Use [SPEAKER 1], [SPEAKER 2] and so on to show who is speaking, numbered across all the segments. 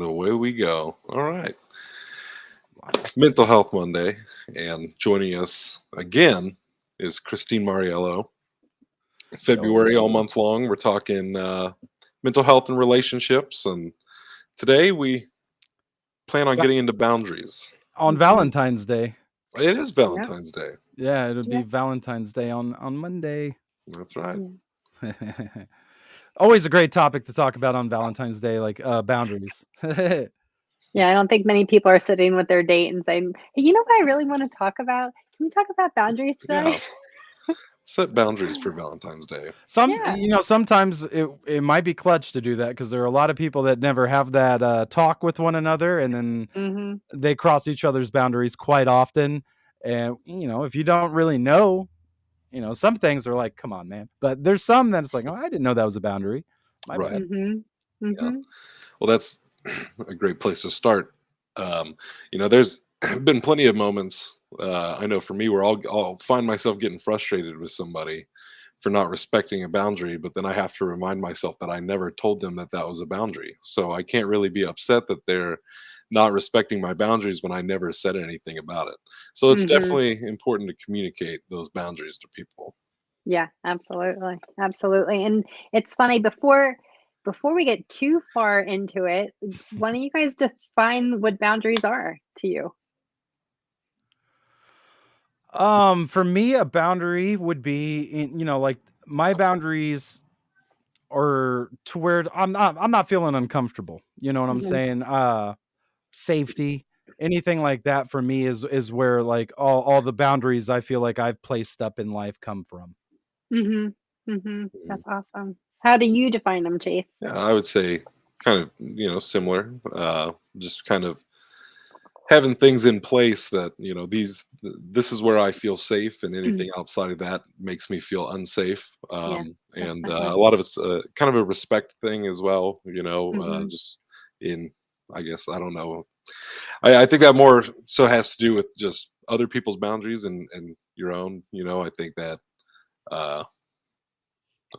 [SPEAKER 1] And away we go. All right.
[SPEAKER 2] Live.
[SPEAKER 1] Mental Health Monday. And joining us again is Christine Mauriello.
[SPEAKER 2] Yo,
[SPEAKER 1] February all
[SPEAKER 2] yo.
[SPEAKER 1] month long. We're talking mental health and relationships. And today we plan on
[SPEAKER 2] Va-
[SPEAKER 1] getting into boundaries.
[SPEAKER 2] on
[SPEAKER 3] Mhm.
[SPEAKER 2] Valentine's Day.
[SPEAKER 1] It is
[SPEAKER 3] Yep.
[SPEAKER 1] Valentine's Day.
[SPEAKER 2] Yeah, it'll be
[SPEAKER 3] Yep.
[SPEAKER 2] Valentine's Day on Monday.
[SPEAKER 1] That's right.
[SPEAKER 3] Yeah.
[SPEAKER 2] Always a great topic to talk about on Valentine's Day, like boundaries.
[SPEAKER 3] Yeah, I don't think many people are sitting with their date and saying, "Hey, you know what I really want to talk about? Can we talk about boundaries today?"
[SPEAKER 1] Yeah. Set boundaries for Valentine's Day.
[SPEAKER 3] Yeah.
[SPEAKER 2] Sometimes it might be clutch to do that because there are a lot of people that never have that talk with one another, and then
[SPEAKER 3] Mhm.
[SPEAKER 2] they cross each other's boundaries quite often. And if you don't really know, some things are like, come on, man. But there's some that it's like, oh, I didn't know that was a boundary. My
[SPEAKER 1] Right.
[SPEAKER 2] bad.
[SPEAKER 3] Mhm.
[SPEAKER 1] Yeah.
[SPEAKER 3] Mhm.
[SPEAKER 1] Well, that's a great place to start. There's been plenty of moments. I know for me, where I'll find myself getting frustrated with somebody for not respecting a boundary, but then I have to remind myself that I never told them that that was a boundary. So I can't really be upset that they're not respecting my boundaries when I never said anything about it. So it's
[SPEAKER 3] Mhm.
[SPEAKER 1] definitely important to communicate those boundaries to people.
[SPEAKER 3] Yeah, absolutely. Absolutely. And it's funny before we get too far into it, why don't you guys define what boundaries are to you?
[SPEAKER 2] For me, a boundary would be, like my boundaries are to where I'm not feeling uncomfortable. You know what I'm
[SPEAKER 3] Mhm.
[SPEAKER 2] saying? Safety, anything like that for me is where like all the boundaries I feel like I've placed up in life come from.
[SPEAKER 3] Mhm. Mhm.
[SPEAKER 1] Mhm.
[SPEAKER 3] That's awesome. How do you define them, Chase?
[SPEAKER 1] Yeah, I would say kind of, similar. Just kind of having things in place that this is where I feel safe, and anything outside of that makes me feel unsafe.
[SPEAKER 3] Yeah,
[SPEAKER 1] And
[SPEAKER 3] definitely.
[SPEAKER 1] a lot of it's kind of a respect thing as well.
[SPEAKER 3] Mhm.
[SPEAKER 1] Just in, I guess, I don't know. I think that more so has to do with just other people's boundaries and your own. I think that uh,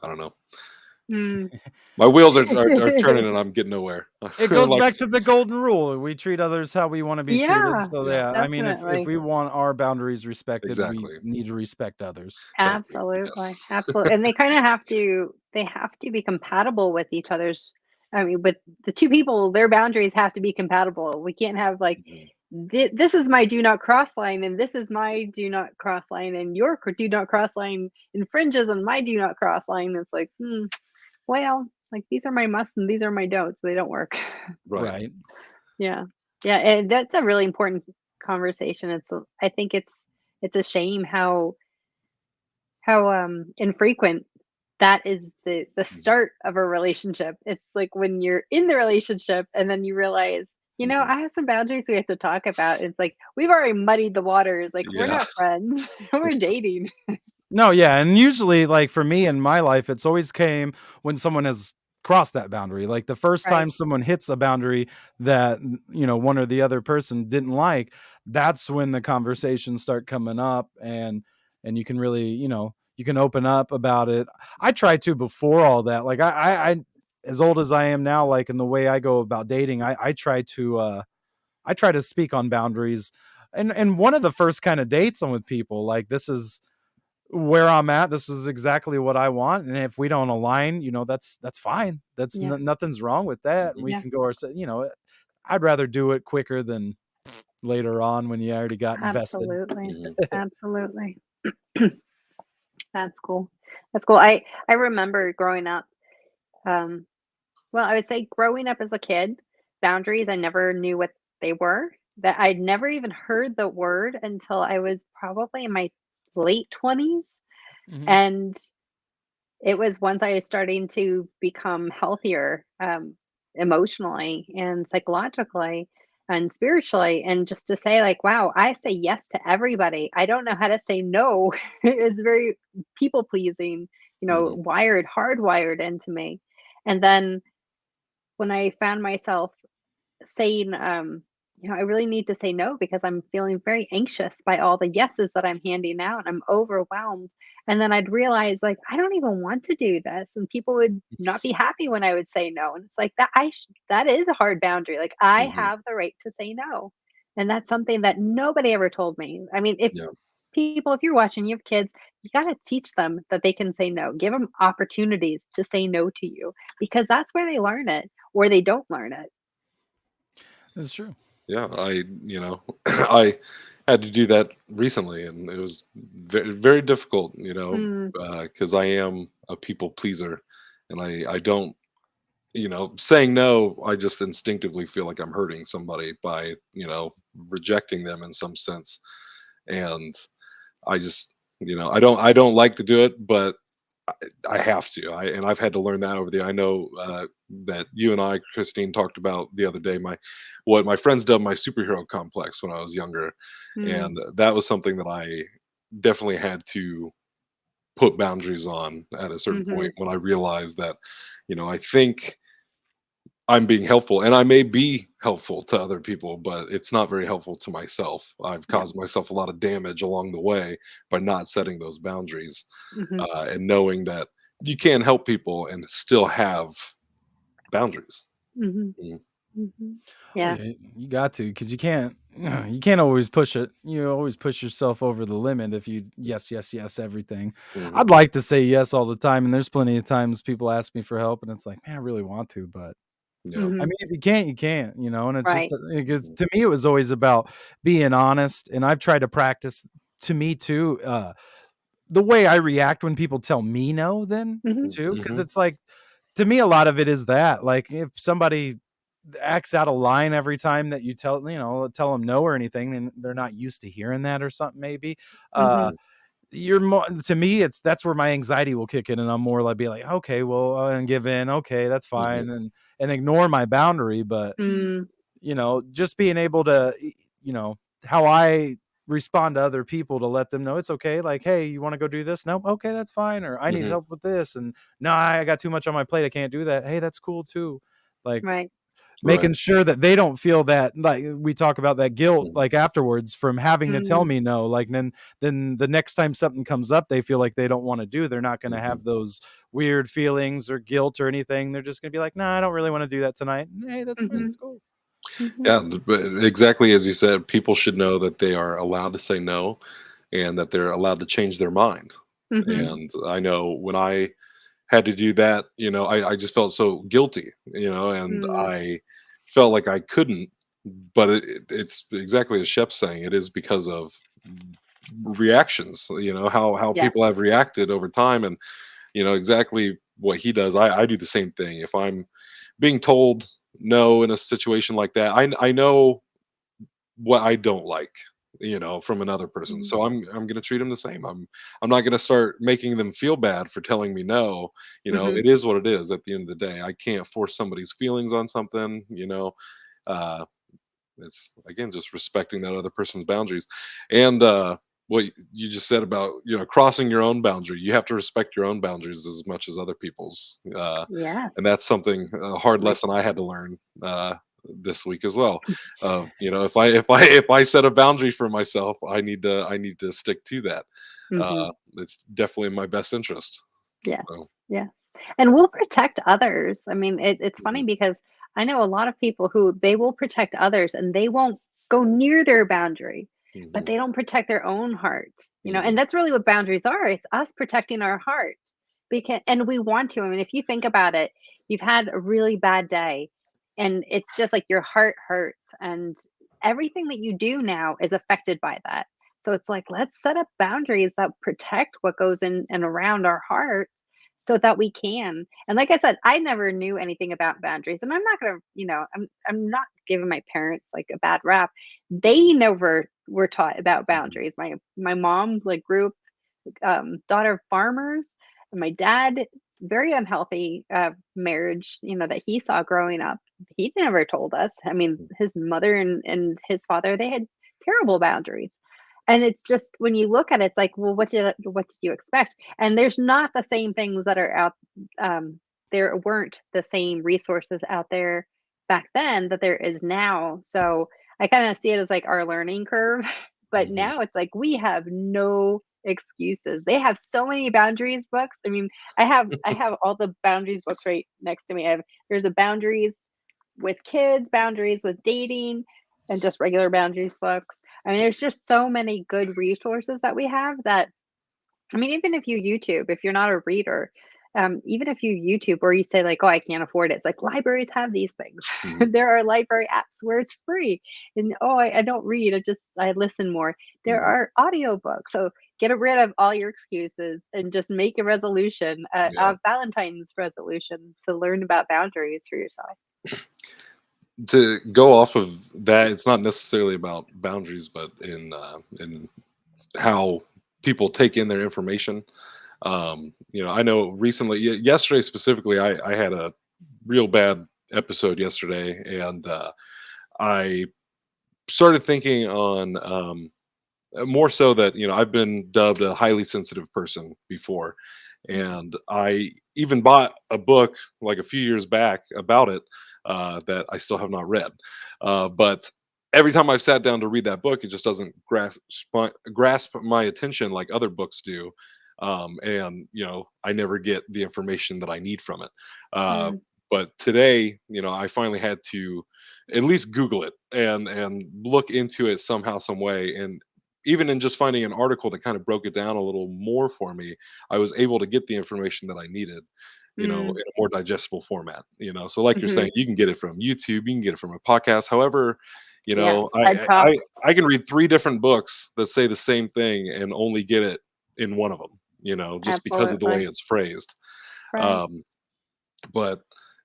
[SPEAKER 1] I don't know.
[SPEAKER 3] Mm.
[SPEAKER 1] My wheels are turning and I'm getting nowhere.
[SPEAKER 2] It goes
[SPEAKER 1] Like,
[SPEAKER 2] back to the golden rule. We treat others how we want to be treated.
[SPEAKER 3] Yeah,
[SPEAKER 2] So
[SPEAKER 1] yeah,
[SPEAKER 2] yeah, I mean if
[SPEAKER 3] definitely.
[SPEAKER 2] we want our boundaries respected, we
[SPEAKER 1] exactly.
[SPEAKER 2] need to respect others.
[SPEAKER 1] Thank you. Yes.
[SPEAKER 3] Absolutely, absolutely, and they have to be compatible with each other's. I mean, with the 2 people, their boundaries have to be compatible. We can't have, like,
[SPEAKER 1] Mhm.
[SPEAKER 3] this is my do not cross line, and this is my do not cross line, and your do not cross line infringes on my do not cross line. It's like, well, like, these are my musts and these are my don'ts. They don't work.
[SPEAKER 1] Right.
[SPEAKER 2] Right.
[SPEAKER 3] Yeah. Yeah, and that's a really important conversation. I think it's a shame how infrequent that is the
[SPEAKER 1] Mhm.
[SPEAKER 3] start of a relationship. It's like when you're in the relationship and then you realize,
[SPEAKER 1] Mhm.
[SPEAKER 3] I have some boundaries we have to talk about. It's like we've already muddied the waters. Like we're
[SPEAKER 1] Yeah.
[SPEAKER 3] not friends. We're dating.
[SPEAKER 2] No, yeah, and usually, like, for me in my life, it's always came when someone has crossed that boundary. Like, the first
[SPEAKER 3] Right.
[SPEAKER 2] time someone hits a boundary that, one or the other person didn't like, that's when the conversations start coming up, and you can really, you can open up about it. I try to before all that. Like, I as old as I am now, like, in the way I go about dating, I try to speak on boundaries. And one of the first kind of dates I'm with people, like, this is where I'm at. This is exactly what I want. And if we don't align, that's fine. That's
[SPEAKER 3] Yeah.
[SPEAKER 2] nothing's wrong with that. And
[SPEAKER 1] Mhm.
[SPEAKER 2] we
[SPEAKER 3] Yeah.
[SPEAKER 2] can go our, I'd rather do it quicker than later on when you already got invested.
[SPEAKER 3] Absolutely.
[SPEAKER 1] Mhm.
[SPEAKER 3] Absolutely. That's cool. That's cool. I remember growing up. Um, well, I would say growing up as a kid, boundaries, I never knew what they were. That I'd never even heard the word until I was probably in my late 20s.
[SPEAKER 2] Hmm.
[SPEAKER 3] And it was once I was starting to become healthier, emotionally and psychologically and spiritually. And just to say, like, wow, I say yes to everybody. I don't know how to say no. It's very people pleasing,
[SPEAKER 1] Mhm.
[SPEAKER 3] hardwired into me. And then when I found myself saying, I really need to say no because I'm feeling very anxious by all the yeses that I'm handing out. I'm overwhelmed. And then I'd realize, like, I don't even want to do this. And people would not be happy when I would say no. And it's like that is a hard boundary. Like, I
[SPEAKER 1] Mhm.
[SPEAKER 3] have the right to say no. And that's something that nobody ever told me. I mean, if
[SPEAKER 1] Yeah.
[SPEAKER 3] people, if you're watching, you have kids, you got to teach them that they can say no. Give them opportunities to say no to you because that's where they learn it or they don't learn it.
[SPEAKER 2] That's true.
[SPEAKER 1] Yeah, I had to do that recently, and it was very difficult,
[SPEAKER 3] Mm,
[SPEAKER 1] because I am a people pleaser, and I don't, saying no, I just instinctively feel like I'm hurting somebody by, rejecting them in some sense, and I just, I don't like to do it, but I have to. I've had to learn that over the. I know that you and I, Christine, talked about the other day. What my friends dubbed my superhero complex when I was younger,
[SPEAKER 3] mm,
[SPEAKER 1] and that was something that I definitely had to put boundaries on at a certain point
[SPEAKER 3] mhm,
[SPEAKER 1] when I realized that, I think I'm being helpful, and I may be helpful to other people, but it's not very helpful to myself. I've
[SPEAKER 3] yeah,
[SPEAKER 1] caused myself a lot of damage along the way by not setting those boundaries,
[SPEAKER 3] mhm,
[SPEAKER 1] and knowing that you can help people and still have boundaries.
[SPEAKER 3] mhm,
[SPEAKER 1] Mm,
[SPEAKER 3] mhm.
[SPEAKER 2] Oh
[SPEAKER 3] Yeah,
[SPEAKER 2] yeah, you got to because you can't always push it. You always push yourself over the limit if you yes, yes, yes, everything.
[SPEAKER 1] mhm,
[SPEAKER 2] I'd like to say yes all the time, and there's plenty of times people ask me for help, and it's like, man, I really want to, but
[SPEAKER 1] yeah.
[SPEAKER 2] I
[SPEAKER 3] mhm,
[SPEAKER 2] mean, if you can't, you can't, and it's just
[SPEAKER 3] right,
[SPEAKER 1] Mm,
[SPEAKER 2] to me, it was always about being honest, and I've tried to practice to me too. The way I react when people tell me no, then
[SPEAKER 3] mhm,
[SPEAKER 2] too, because
[SPEAKER 1] mhm,
[SPEAKER 2] it's like to me, a lot of it is that like if somebody acts out of line every time that you tell them no or anything, then they're not used to hearing that or something maybe. Uh,
[SPEAKER 3] mhm,
[SPEAKER 1] mhm,
[SPEAKER 2] you're more to me, it's that's where my anxiety will kick in, and I'm more like be like, okay, well, and give in, okay, that's
[SPEAKER 1] mhm,
[SPEAKER 2] fine, and ignore my boundary. But
[SPEAKER 3] mm,
[SPEAKER 2] just being able to, you know, how I respond to other people to let them know it's okay. Like, hey, you want to go do this? No, okay, that's fine. Or I need
[SPEAKER 1] mhm,
[SPEAKER 2] help with this, and no, I got too much on my plate. I can't do that. Hey, that's cool too. Like
[SPEAKER 3] right,
[SPEAKER 1] right.
[SPEAKER 2] making sure that they don't feel that like we talk about that guilt
[SPEAKER 1] Mhm,
[SPEAKER 2] like afterwards from having to tell
[SPEAKER 3] mm,
[SPEAKER 2] me no. Like then the next time something comes up they feel like they don't want to do, they're not going to
[SPEAKER 1] mhm,
[SPEAKER 2] have those weird feelings or guilt or anything. They're just going to be like, nah, I don't really want to do that tonight. Hey, that's fine. That's
[SPEAKER 3] mhm,
[SPEAKER 2] cool.
[SPEAKER 3] mhm,
[SPEAKER 1] yeah, but exactly as you said, people should know that they are allowed to say no, and that they're allowed to change their mind.
[SPEAKER 3] mhm,
[SPEAKER 1] And I know when I had to do that, I just felt so guilty, and
[SPEAKER 3] mm,
[SPEAKER 1] I felt like I couldn't. But it's exactly as Shep's saying. It is because of reactions, how
[SPEAKER 3] yes,
[SPEAKER 1] people have reacted over time, and exactly what he does. I do the same thing. If I'm being told no in a situation like that, I know what I don't like, from another person.
[SPEAKER 3] mm,
[SPEAKER 1] So I'm going to treat them the same. I'm not going to start making them feel bad for telling me no.
[SPEAKER 3] mhm,
[SPEAKER 1] It is what it is at the end of the day. I can't force somebody's feelings on something, Uh it's again just respecting that other person's boundaries. And what you just said about, crossing your own boundary. You have to respect your own boundaries as much as other people's.
[SPEAKER 3] yes,
[SPEAKER 1] And that's something, a hard
[SPEAKER 3] right,
[SPEAKER 1] lesson I had to learn this week as well. If I set a boundary for myself, I need to stick to that.
[SPEAKER 3] mhm.
[SPEAKER 1] It's definitely in my best interest.
[SPEAKER 3] Yes,
[SPEAKER 1] So,
[SPEAKER 3] yes, and we'll protect others. I mean, it's funny
[SPEAKER 1] mhm,
[SPEAKER 3] because I know a lot of people who they will protect others and they won't go near their boundary, but
[SPEAKER 1] mhm,
[SPEAKER 3] they don't protect their own heart,
[SPEAKER 1] mhm,
[SPEAKER 3] and that's really what boundaries are. It's us protecting our heart because, and we want to. I mean, if you think about it, you've had a really bad day and it's just like your heart hurts and everything that you do now is affected by that. So it's like, let's set up boundaries that protect what goes in and around our heart so that we can. And like I said, I never knew anything about boundaries. And I'm not gonna, I'm not giving my parents like a bad rap. They never were taught about
[SPEAKER 1] mhm,
[SPEAKER 3] boundaries. My mom like grew up daughter of farmers, and my dad very unhealthy marriage, that he saw growing up. He never told us. I mean,
[SPEAKER 1] mhm,
[SPEAKER 3] his mother and his father, they had terrible boundaries. And it's just when you look at it, it's like, well, what did you expect? And there's not the same things that are out. There weren't the same resources out there back then that there is now. So I kind of see it as like our learning curve, but
[SPEAKER 1] Mhm.
[SPEAKER 3] now it's like we have no excuses. They have so many boundaries books. I mean, I have all the boundaries books right next to me. There's a boundaries with kids, boundaries with dating, and just regular boundaries books. I mean, there's just so many good resources that we have that I mean, even if you YouTube, if you're not a reader, even if you YouTube or you say like, "Oh, I can't afford it," it's like libraries have these things.
[SPEAKER 1] Mhm.
[SPEAKER 3] There are library apps where it's free, and oh, I don't read. I listen more. There
[SPEAKER 1] Mhm.
[SPEAKER 3] are audiobooks. So get rid of all your excuses and just make a resolution,
[SPEAKER 1] Yeah.
[SPEAKER 3] a Valentine's resolution to learn about boundaries for yourself.
[SPEAKER 1] To go off of that, it's not necessarily about boundaries, but in how people take in their information. I know recently, yesterday specifically, I had a real bad episode yesterday, and I started thinking on more so that I've been dubbed a highly sensitive person before, and I even bought a book like a few years back about it that I still have not read. But every time I've sat down to read that book, it just doesn't grasp my attention like other books do. And I never get the information that I need from it. Uh,
[SPEAKER 3] Mm,
[SPEAKER 1] but today, I finally had to at least Google it and look into it somehow, some way. And even in just finding an article that kind of broke it down a little more for me, I was able to get the information that I needed,
[SPEAKER 3] mm,
[SPEAKER 1] in a more digestible format. So like you're
[SPEAKER 3] mhm.
[SPEAKER 1] saying, you can get it from YouTube, you can get it from a podcast. However,
[SPEAKER 3] Yes,
[SPEAKER 1] I
[SPEAKER 3] TED
[SPEAKER 1] I I
[SPEAKER 3] Talks.
[SPEAKER 1] I can read 3 different books that say the same thing and only get it in one of them, just because of the way
[SPEAKER 3] Absolutely.
[SPEAKER 1] it's phrased.
[SPEAKER 3] Right.
[SPEAKER 1] Um, but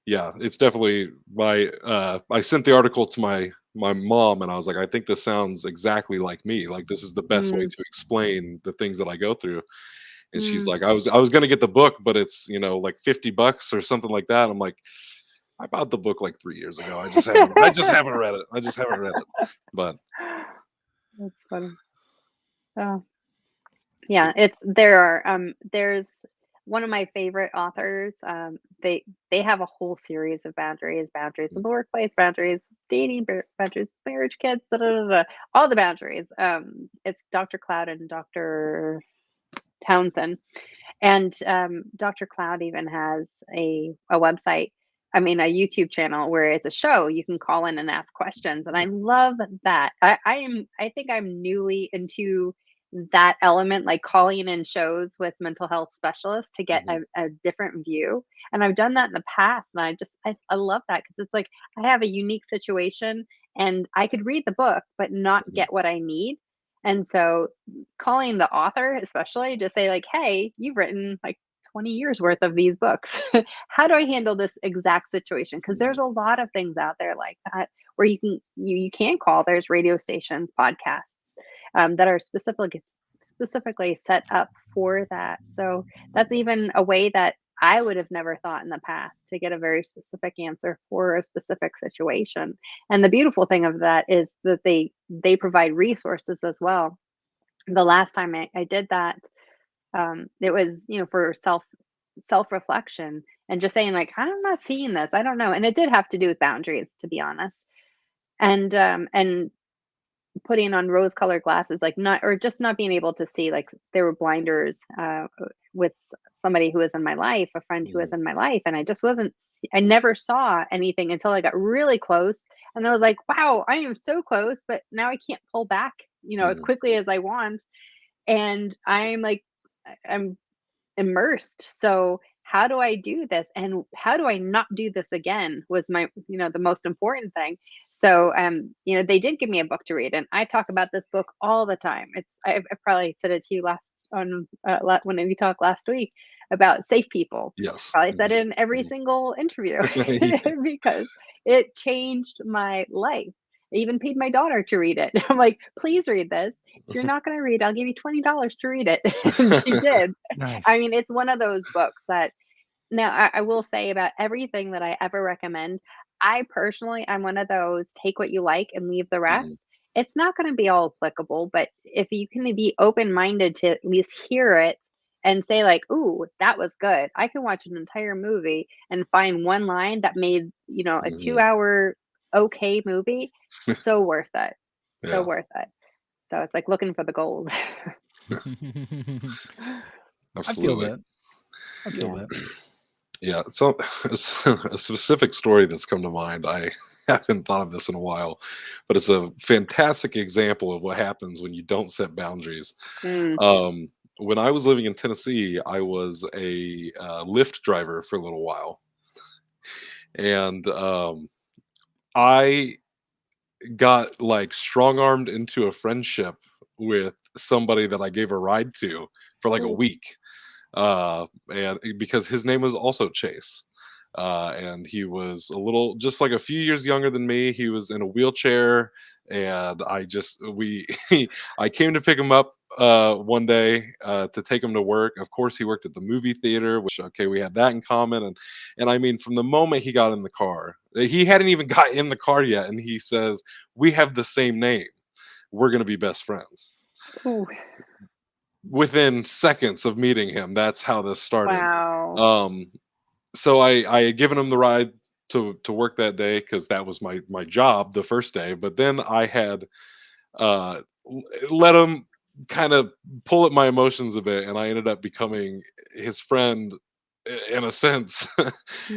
[SPEAKER 1] yeah, it's definitely I sent the article to my mom, and I was like, I think this sounds exactly like me. Like, this is the best way
[SPEAKER 3] Mm,
[SPEAKER 1] to explain the things that I go through. And she's
[SPEAKER 3] mm.
[SPEAKER 1] like, I was gonna get the book, but it's like $50 or something like that. I'm like, I bought the book like 3 years ago. I just haven't read it. I just haven't read it. But
[SPEAKER 3] That's funny. Oh. Yeah, there's one of my favorite authors. They have a whole series of boundaries, boundaries in the workplace, boundaries, dating, boundaries, marriage, kids, da, da, da, da, all the boundaries. It's Dr. Cloud and Dr. Townsend. And Dr. Cloud even has a website, I mean, a YouTube channel where it's a show you can call in and ask questions. And I love that. I think I'm newly into that element, like calling in shows with mental health specialists to get
[SPEAKER 1] mhm,
[SPEAKER 3] a different view. And I've done that in the past. And I love that because it's like I have a unique situation and I could read the book, but not
[SPEAKER 1] mhm,
[SPEAKER 3] get what I need. And so calling the author especially to say like, "Hey, you've written like 20 years worth of these books. How do I handle this exact situation?" Because
[SPEAKER 1] mhm,
[SPEAKER 3] there's a lot of things out there like that where you can call. There's radio stations, podcasts that are specifically set up for that. So that's even a way that I would have never thought in the past to get a very specific answer for a specific situation. And the beautiful thing of that is that they provide resources as well. The last time I did that, it was, for self-reflection and just saying like, "I'm not seeing this. I don't know." And it did have to do with boundaries, to be honest. And putting on rose-colored glasses, like not or just not being able to see, like there were blinders, with somebody who was in my life, a friend who was
[SPEAKER 1] mhm,
[SPEAKER 3] in my life, and I just wasn't I never saw anything until I got really close, and I was like, "Wow, I am so close, but now I can't pull back, as
[SPEAKER 1] mhm,
[SPEAKER 3] quickly as I want." And I'm like, I'm immersed. So how do I do this? And how do I not do this again was the most important thing. So, they did give me a book to read and I talk about this book all the time. I probably said it to you when we talked last week about safe people.
[SPEAKER 1] yes.
[SPEAKER 3] Probably said
[SPEAKER 1] Mhm,
[SPEAKER 3] it in every
[SPEAKER 1] mhm.
[SPEAKER 3] single interview
[SPEAKER 1] Yeah.
[SPEAKER 3] because it changed my life. I even paid my daughter to read it. I'm like, please read this. If you're not going to read, I'll give you $20 to read it. And she did. I
[SPEAKER 2] Nice.
[SPEAKER 3] mean, it's one of those books that now I will say about everything that I ever recommend, I personally, I'm one of those take what you like and leave the
[SPEAKER 1] Mhm,
[SPEAKER 3] rest. It's not going to be all applicable, but if you can be open minded to at least hear it and say, like, "Ooh, that was good." I can watch an entire movie and find one line that made, a
[SPEAKER 1] mhm,
[SPEAKER 3] 2 hour okay movie, so worth it. So
[SPEAKER 1] Yeah.
[SPEAKER 3] worth it. So it's like looking for the gold.
[SPEAKER 2] I feel
[SPEAKER 1] Absolutely.
[SPEAKER 2] that. I feel
[SPEAKER 3] Yeah.
[SPEAKER 2] that.
[SPEAKER 1] Yeah. So a specific story that's come to mind. I haven't thought of this in a while, but it's a fantastic example of what happens when you don't set boundaries.
[SPEAKER 3] Mm,
[SPEAKER 1] Um, when I was living in Tennessee, I was a Lyft driver for a little while, and I got like strong armed into a friendship with somebody that I gave a ride to for like a
[SPEAKER 3] ooh,
[SPEAKER 1] week, and because his name was also Chase. And he was a little, just like a few years younger than me. He was in a wheelchair, and we, I came to pick him up one day to take him to work. Of course, he worked at the movie theater, which okay, we had that in common. And I mean, from the moment he got in the car, he hadn't even got in the car yet, and he says, "We have the same name. We're going to be best friends."
[SPEAKER 3] ooh,
[SPEAKER 1] Within seconds of meeting him, that's how this started.
[SPEAKER 3] wow.
[SPEAKER 1] Um, so I had given him the ride to work that day because that was my job the first day. But then I had let him kind of pull at my emotions a bit, and I ended up becoming his friend in a sense.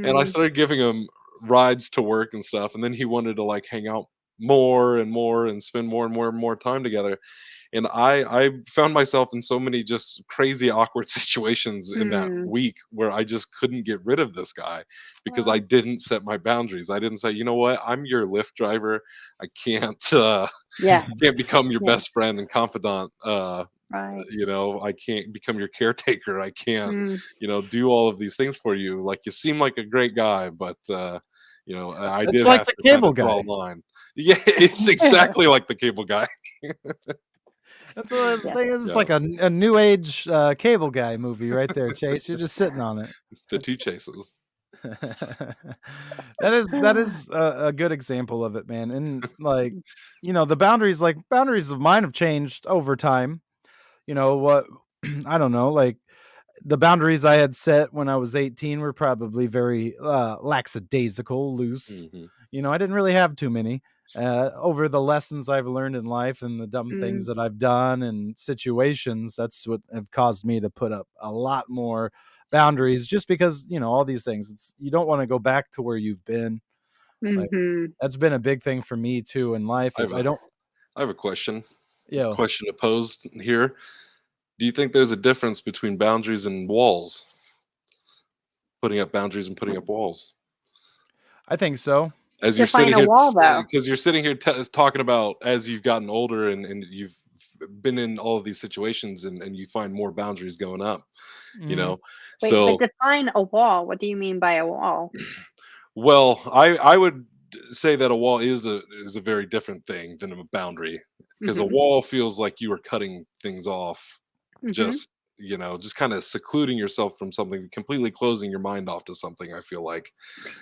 [SPEAKER 1] And I
[SPEAKER 3] Mm,
[SPEAKER 1] started giving him rides to work and stuff, and then he wanted to like hang out more and more and spend more and more and more time together. And I found myself in so many just crazy awkward situations in that
[SPEAKER 3] mm,
[SPEAKER 1] week where I just couldn't get rid of this guy because I
[SPEAKER 3] well,
[SPEAKER 1] didn't set my boundaries. I didn't say, you know what, I'm your Lyft driver. I can't
[SPEAKER 3] yes,
[SPEAKER 1] can't become your
[SPEAKER 3] yes,
[SPEAKER 1] best friend and confidant.
[SPEAKER 3] right.
[SPEAKER 1] I can't become your caretaker. I can't,
[SPEAKER 3] Mm,
[SPEAKER 1] do all of these things for you. Like you seem like a great guy, but I
[SPEAKER 2] It's
[SPEAKER 1] did
[SPEAKER 2] like
[SPEAKER 1] have
[SPEAKER 2] the
[SPEAKER 1] to kind
[SPEAKER 2] cable
[SPEAKER 1] of draw a
[SPEAKER 2] guy.
[SPEAKER 1] line. Yeah, it's exactly like the cable guy.
[SPEAKER 2] That's what I was
[SPEAKER 3] yes.
[SPEAKER 2] thinking. It's
[SPEAKER 1] Yeah,
[SPEAKER 2] like a new age cable guy movie right there, Chase. You're just sitting on it.
[SPEAKER 1] the two chases.
[SPEAKER 2] That is a good example of it, man. And like, the boundaries of mine have changed over time. What I don't know, like the boundaries I had set when I was 18 were probably very lackadaisical, loose.
[SPEAKER 1] Hmm.
[SPEAKER 2] I didn't really have too many. Over the lessons I've learned in life and the dumb things
[SPEAKER 3] Mm,
[SPEAKER 2] that I've done and situations, that's what have caused me to put up a lot more boundaries. Just because all these things, it's you don't want to go back to where you've been. Like
[SPEAKER 3] mhm.
[SPEAKER 2] that's been a big thing for me too in life.
[SPEAKER 1] I have
[SPEAKER 2] Is I
[SPEAKER 1] a
[SPEAKER 2] don't,
[SPEAKER 1] I have a question.
[SPEAKER 2] yo,
[SPEAKER 1] Question to pose here. Do you think there's a difference between boundaries and walls? Putting up boundaries and putting up walls.
[SPEAKER 2] I think so.
[SPEAKER 1] As you're
[SPEAKER 3] Define
[SPEAKER 1] sitting
[SPEAKER 3] a
[SPEAKER 1] here,
[SPEAKER 3] wall, though.
[SPEAKER 1] because you're sitting here talking about as you've gotten older and you've been in all of these situations and you find more boundaries going up. You
[SPEAKER 2] Mhm.
[SPEAKER 1] know,
[SPEAKER 3] Wait, but
[SPEAKER 1] so
[SPEAKER 3] define a wall. What do you mean by a wall?
[SPEAKER 1] well, I would say that a wall is a very different thing than a boundary because a
[SPEAKER 3] Mhm,
[SPEAKER 1] wall feels like you are cutting things off,
[SPEAKER 3] mhm.
[SPEAKER 1] just just kind of secluding yourself from something, completely closing your mind off to something. I feel like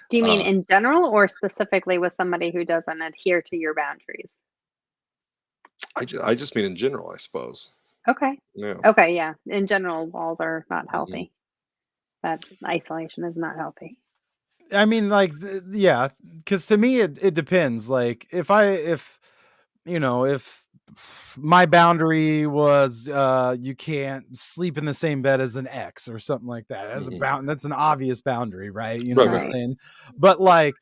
[SPEAKER 3] Do you mean
[SPEAKER 1] uh,
[SPEAKER 3] in general or specifically with somebody who doesn't adhere to your boundaries?
[SPEAKER 1] I just mean in general, I suppose.
[SPEAKER 3] Okay.
[SPEAKER 1] Yeah.
[SPEAKER 3] Okay, yeah. In general, walls are not
[SPEAKER 1] Hmm.
[SPEAKER 3] healthy. That isolation is not healthy.
[SPEAKER 2] I mean, like, yeah, because to me, it depends. Like, if my boundary was, you can't sleep in the same bed as an ex or something like that.
[SPEAKER 1] Hmm.
[SPEAKER 2] That's an obvious boundary, right? You know
[SPEAKER 1] Right,
[SPEAKER 2] what I'm
[SPEAKER 1] right.
[SPEAKER 3] Right.
[SPEAKER 2] saying? But like,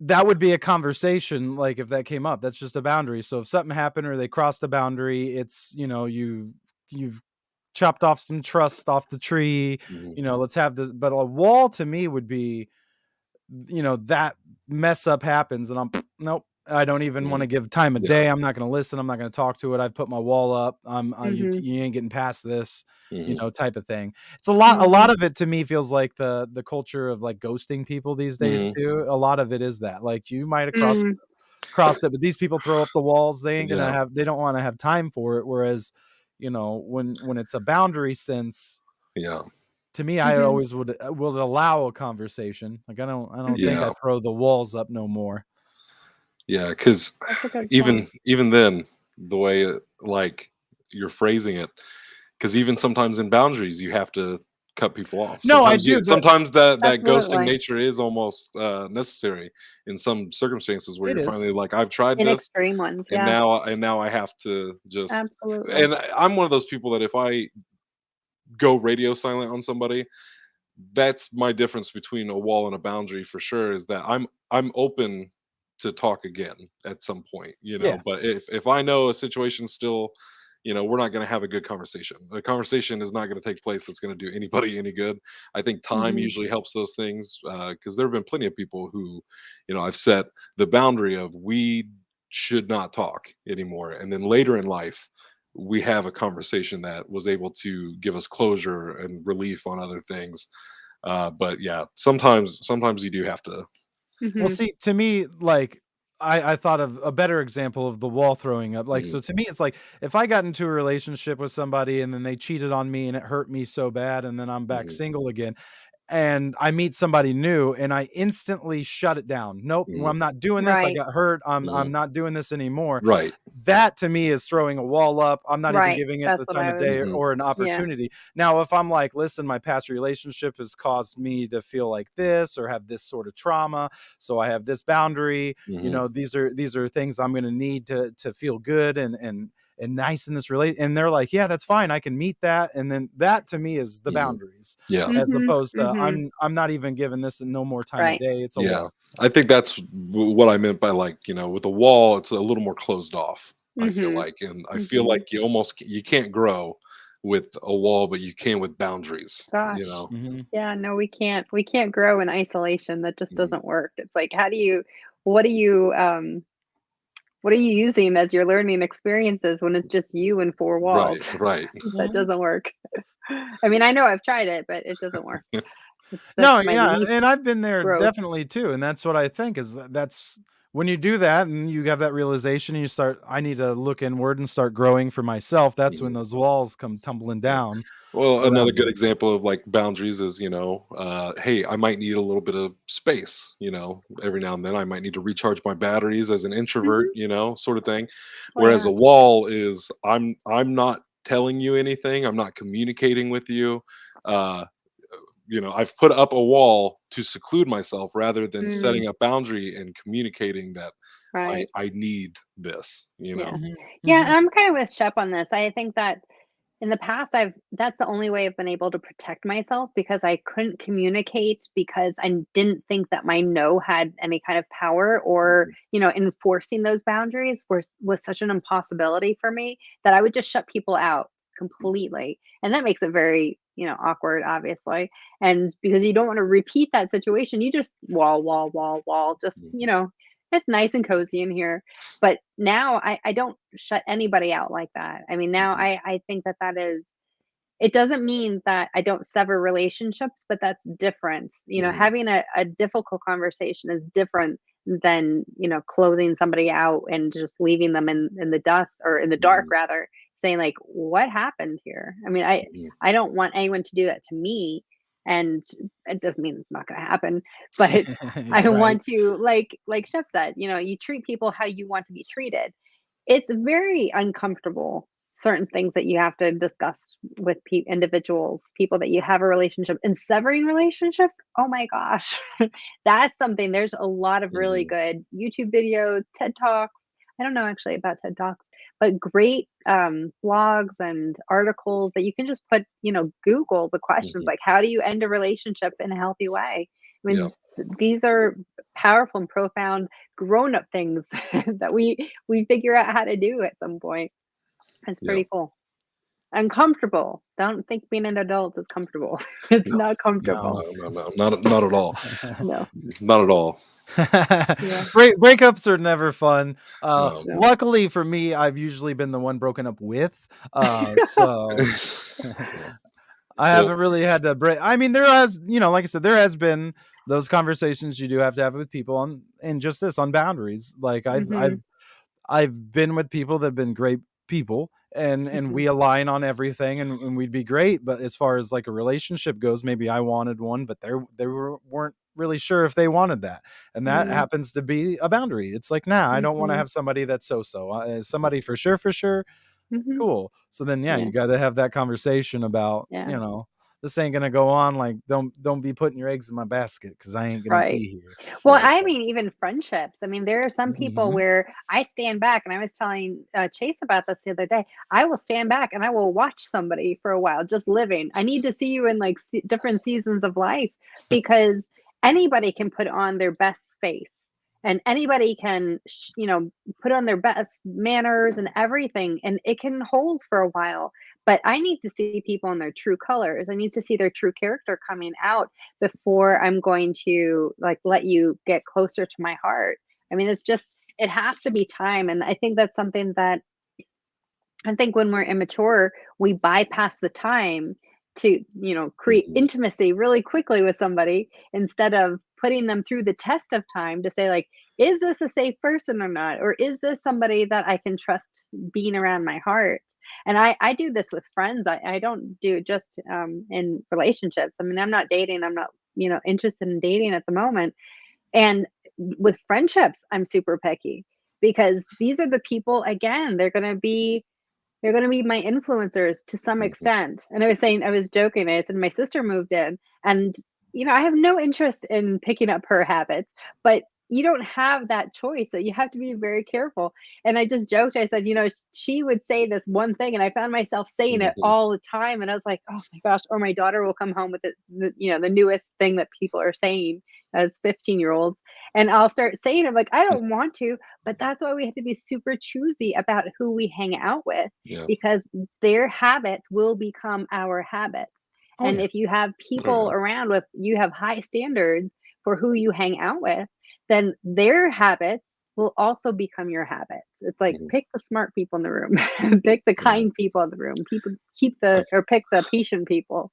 [SPEAKER 2] that would be a conversation. Like, if that came up, that's just a boundary. So if something happened or they crossed a boundary, it's you've chopped off some trust off the tree.
[SPEAKER 1] Hmm.
[SPEAKER 2] Let's have this. But a wall to me would be that mess up happens and I'm nope. I don't even want
[SPEAKER 1] Hmm.
[SPEAKER 2] to give time of
[SPEAKER 1] Yeah.
[SPEAKER 2] day. I'm not going to listen. I'm not going to talk to it. I've put my wall up. You
[SPEAKER 3] Mhm,
[SPEAKER 2] you ain't getting past this,
[SPEAKER 1] Hmm.
[SPEAKER 2] type of thing. It's a lot
[SPEAKER 3] mhm,
[SPEAKER 2] of it to me feels like the culture of like ghosting people these days
[SPEAKER 1] Hmm.
[SPEAKER 2] too. A lot of it is that like you might have
[SPEAKER 3] mm,
[SPEAKER 2] crossed it, but these people throw up the walls.
[SPEAKER 1] Yeah.
[SPEAKER 2] They don't want to have time for it. Whereas, when it's a boundary sense,
[SPEAKER 1] Yeah.
[SPEAKER 2] to me, I
[SPEAKER 3] mhm.
[SPEAKER 2] always would allow a conversation. Like I don't think
[SPEAKER 3] Mhm.
[SPEAKER 2] I
[SPEAKER 1] Yeah.
[SPEAKER 2] throw the walls up no more.
[SPEAKER 1] Yeah. Because
[SPEAKER 3] That's a good
[SPEAKER 1] even
[SPEAKER 3] point.
[SPEAKER 1] even then, the way like you're phrasing it, because even sometimes in boundaries, you have to cut people off.
[SPEAKER 2] No, I do, but
[SPEAKER 1] Sometimes that ghosting
[SPEAKER 3] Absolutely.
[SPEAKER 1] nature is almost necessary in some circumstances where
[SPEAKER 2] it
[SPEAKER 1] you're finally
[SPEAKER 2] is.
[SPEAKER 1] like, I've tried
[SPEAKER 3] In
[SPEAKER 1] this,
[SPEAKER 3] extreme ones,
[SPEAKER 1] and
[SPEAKER 3] yeah.
[SPEAKER 1] now I have to just.
[SPEAKER 3] Absolutely.
[SPEAKER 1] And I'm one of those people that if I go radio silent on somebody, that's my difference between a wall and a boundary for sure, is that I'm open to talk again at some point,
[SPEAKER 2] Yeah.
[SPEAKER 1] but if I know a situation's still, we're not going to have a good conversation. A conversation is not going to take place that's going to do anybody any good. I think time
[SPEAKER 3] Mhm.
[SPEAKER 1] usually helps those things, because there have been plenty of people who, I've set the boundary of we should not talk anymore, and then later in life we have a conversation that was able to give us closure and relief on other things. But yeah, sometimes you do have to.
[SPEAKER 2] Well,
[SPEAKER 3] Mhm.
[SPEAKER 2] see, to me, like, I thought of a better example of the wall throwing up. Like,
[SPEAKER 1] Mhm,
[SPEAKER 2] so to me, it's like if I got into a relationship with somebody and then they cheated on me and it hurt me so bad, and then I'm back
[SPEAKER 1] mhm,
[SPEAKER 2] single again, and I meet somebody new and I instantly shut it down. Nope, well,
[SPEAKER 1] mhm,
[SPEAKER 2] I'm not doing this. I
[SPEAKER 3] Right.
[SPEAKER 2] got hurt. I'm
[SPEAKER 1] mhm.
[SPEAKER 2] not doing this anymore.
[SPEAKER 1] Right.
[SPEAKER 2] That to me is throwing a wall up. I'm not even
[SPEAKER 3] Right.
[SPEAKER 2] giving it
[SPEAKER 3] That's
[SPEAKER 2] the
[SPEAKER 3] what
[SPEAKER 2] time
[SPEAKER 3] I
[SPEAKER 2] of
[SPEAKER 3] was
[SPEAKER 2] day
[SPEAKER 1] Mhm,
[SPEAKER 2] or an
[SPEAKER 3] yeah.
[SPEAKER 2] opportunity. Now, if I'm like, listen, my past relationship has caused me to feel like this or have this sort of trauma, so I have this boundary.
[SPEAKER 1] mhm,
[SPEAKER 2] These are things I'm going to need to feel good and nice in this relate. And they're like, yeah, that's fine. I can meet that. And then that to me is the
[SPEAKER 1] mhm.
[SPEAKER 2] boundaries,
[SPEAKER 1] Yeah,
[SPEAKER 2] as
[SPEAKER 3] Mhm.
[SPEAKER 2] opposed to
[SPEAKER 3] Mhm.
[SPEAKER 2] I'm not even giving this no more time of
[SPEAKER 3] Right.
[SPEAKER 2] day. It's a
[SPEAKER 1] yeah.
[SPEAKER 2] wall.
[SPEAKER 1] I think that's what I meant by, like, with a wall, it's a little more closed off, I feel
[SPEAKER 3] Mhm.
[SPEAKER 1] like, and I feel
[SPEAKER 3] Mhm.
[SPEAKER 1] like you can't grow with a wall, but you can with boundaries, you
[SPEAKER 3] Gosh.
[SPEAKER 1] know?
[SPEAKER 2] Hmm.
[SPEAKER 3] Yeah, no, we can't grow in isolation. That just
[SPEAKER 1] Mhm.
[SPEAKER 3] doesn't work. It's like, how do you what are you what are you using as your learning experiences when it's just you and four
[SPEAKER 1] Right,
[SPEAKER 3] walls?
[SPEAKER 1] right.
[SPEAKER 3] That
[SPEAKER 2] Hmm.
[SPEAKER 3] doesn't work. I mean, I know I've tried it, but it doesn't work. That's
[SPEAKER 2] No,
[SPEAKER 3] my
[SPEAKER 2] yeah,
[SPEAKER 3] least
[SPEAKER 2] and I've been there
[SPEAKER 3] growth.
[SPEAKER 2] definitely too, and that's what I think is that's when you do that and you have that realization and you start, I need to look inward and start growing for myself. That's when
[SPEAKER 1] Mhm.
[SPEAKER 2] those walls come tumbling
[SPEAKER 1] Yeah.
[SPEAKER 2] down
[SPEAKER 1] Well, another
[SPEAKER 2] around
[SPEAKER 1] good
[SPEAKER 2] me.
[SPEAKER 1] example of like boundaries is, hey, I might need a little bit of space, every now and then I might need to recharge my batteries as an introvert,
[SPEAKER 3] Mhm.
[SPEAKER 1] sort of thing.
[SPEAKER 3] Oh,
[SPEAKER 1] Whereas
[SPEAKER 3] yeah.
[SPEAKER 1] a wall is I'm not telling you anything, I'm not communicating with you. Uh, I've put up a wall to seclude myself rather than
[SPEAKER 3] Mm,
[SPEAKER 1] setting a boundary and communicating that I
[SPEAKER 3] right.
[SPEAKER 1] I need this,
[SPEAKER 3] Yeah.
[SPEAKER 2] Mhm,
[SPEAKER 3] Yeah, and
[SPEAKER 2] mhm,
[SPEAKER 3] I'm kind of with Shep on this. I think that in the past, I've that's the only way I've been able to protect myself because I couldn't communicate because I didn't think that my no had any kind of power or,
[SPEAKER 1] Mhm,
[SPEAKER 3] enforcing those boundaries was such an impossibility for me that I would just shut people out completely. And that makes it very, awkward, obviously. And because you don't want to repeat that situation, you just wall, wall, wall, wall, just,
[SPEAKER 1] mhm,
[SPEAKER 3] it's nice and cozy in here. But now I don't shut anybody out like that. I mean, now
[SPEAKER 1] mhm,
[SPEAKER 3] I think that that is it doesn't mean that I don't sever relationships, but that's different.
[SPEAKER 1] mhm,
[SPEAKER 3] Having a difficult conversation is different than, closing somebody out and just leaving them in the dust or in the dark
[SPEAKER 1] mhm,
[SPEAKER 3] rather, saying like, what happened here? I mean,
[SPEAKER 1] mhm.
[SPEAKER 3] I don't want anyone to do that to me. And it doesn't mean it's not gonna happen, but I
[SPEAKER 2] right.
[SPEAKER 3] want to like Chef said, you treat people how you want to be treated. It's very uncomfortable, certain things that you have to discuss with individuals, people that you have a relationship and severing relationships. Oh my gosh. That's something there's a lot of really
[SPEAKER 1] Mhm,
[SPEAKER 3] good YouTube videos, TED Talks. I don't know actually about TED Talks, but great blogs and articles that you can just put, Google the questions
[SPEAKER 1] mhm.
[SPEAKER 3] like, how do you end a relationship in a healthy way? I
[SPEAKER 1] Yeah,
[SPEAKER 3] mean, these are powerful and profound grown-up things that we figure out how to do at some point. It's
[SPEAKER 1] yeah.
[SPEAKER 3] pretty cool. Uncomfortable. Don't think being an adult is comfortable. It's
[SPEAKER 1] No,
[SPEAKER 3] not
[SPEAKER 2] No.
[SPEAKER 3] comfortable.
[SPEAKER 1] no, no, no, not at all.
[SPEAKER 3] No.
[SPEAKER 1] Not at all.
[SPEAKER 3] Yeah.
[SPEAKER 2] Breakups are never fun.
[SPEAKER 1] No.
[SPEAKER 3] No.
[SPEAKER 2] Luckily for me, I've usually been the one broken up with. So I
[SPEAKER 1] Well,
[SPEAKER 2] haven't really had to break. I mean, there has, like I said, there has been those conversations you do have with people on, and just this on boundaries. Like
[SPEAKER 3] Mhm.
[SPEAKER 2] I've been with people that have been great people, and
[SPEAKER 3] Mhm.
[SPEAKER 2] we align on everything, and we'd be great. But as far as like a relationship goes, maybe I wanted one, but weren't really sure if they wanted that, and that
[SPEAKER 3] Mm.
[SPEAKER 2] happens to be a boundary. It's like, nah, I don't want to
[SPEAKER 3] Mhm.
[SPEAKER 2] have somebody that's so. Somebody for sure,
[SPEAKER 3] Mhm.
[SPEAKER 2] cool. So then, yeah,
[SPEAKER 3] Yeah.
[SPEAKER 2] you got to have that conversation about,
[SPEAKER 3] Yeah.
[SPEAKER 2] this ain't gonna go on. Like, don't be putting your eggs in my basket because I ain't gonna
[SPEAKER 3] Right.
[SPEAKER 2] be here.
[SPEAKER 3] Well,
[SPEAKER 1] Right.
[SPEAKER 3] I mean, even friendships. I mean, there are some people
[SPEAKER 2] Mhm.
[SPEAKER 3] where I stand back, and I was telling Chase about this the other day. I will stand back and I will watch somebody for a while, just living. I need to see you in like different seasons of life, because anybody can put on their best face, and anybody can, put on their best manners and everything, and it can hold for a while. But I need to see people in their true colors. I need to see their true character coming out before I'm going to like let you get closer to my heart. I mean, it has to be time. And I think that's something that I think when we're immature, we bypass the time to, create
[SPEAKER 1] Mhm.
[SPEAKER 3] intimacy really quickly with somebody instead of putting them through the test of time to say, like, is this a safe person or not? Or is this somebody that I can trust being around my heart? And I do this with friends. I don't do it just in relationships. I mean, I'm not dating. I'm not, interested in dating at the moment. And with friendships, I'm super picky because these are the people, again, they're going to be my influencers to some
[SPEAKER 1] Mhm.
[SPEAKER 3] extent. And I was joking. I said, my sister moved in, and, I have no interest in picking up her habits, but you don't have that choice. So you have to be very careful. And I just joked. I said, she would say this one thing, and I found myself saying it
[SPEAKER 1] Mhm.
[SPEAKER 3] all the time. And I was like, oh my gosh. Or my daughter will come home with the newest thing that people are saying as 15-year-olds. And I'll start saying, I'm like, I don't want to, but that's why we have to be super choosy about who we hang out with,
[SPEAKER 1] Yeah.
[SPEAKER 3] because their habits will become our habits.
[SPEAKER 2] Oh
[SPEAKER 3] And
[SPEAKER 2] yeah.
[SPEAKER 3] if you have
[SPEAKER 1] Oh,
[SPEAKER 3] people
[SPEAKER 1] yeah.
[SPEAKER 3] around with you have high standards for who you hang out with, then their habits will also become your habits. It's like
[SPEAKER 1] Mhm.
[SPEAKER 3] pick the smart people in the room, pick the
[SPEAKER 1] Yeah.
[SPEAKER 3] kind people in the room, people
[SPEAKER 1] I've
[SPEAKER 3] pick the patient people.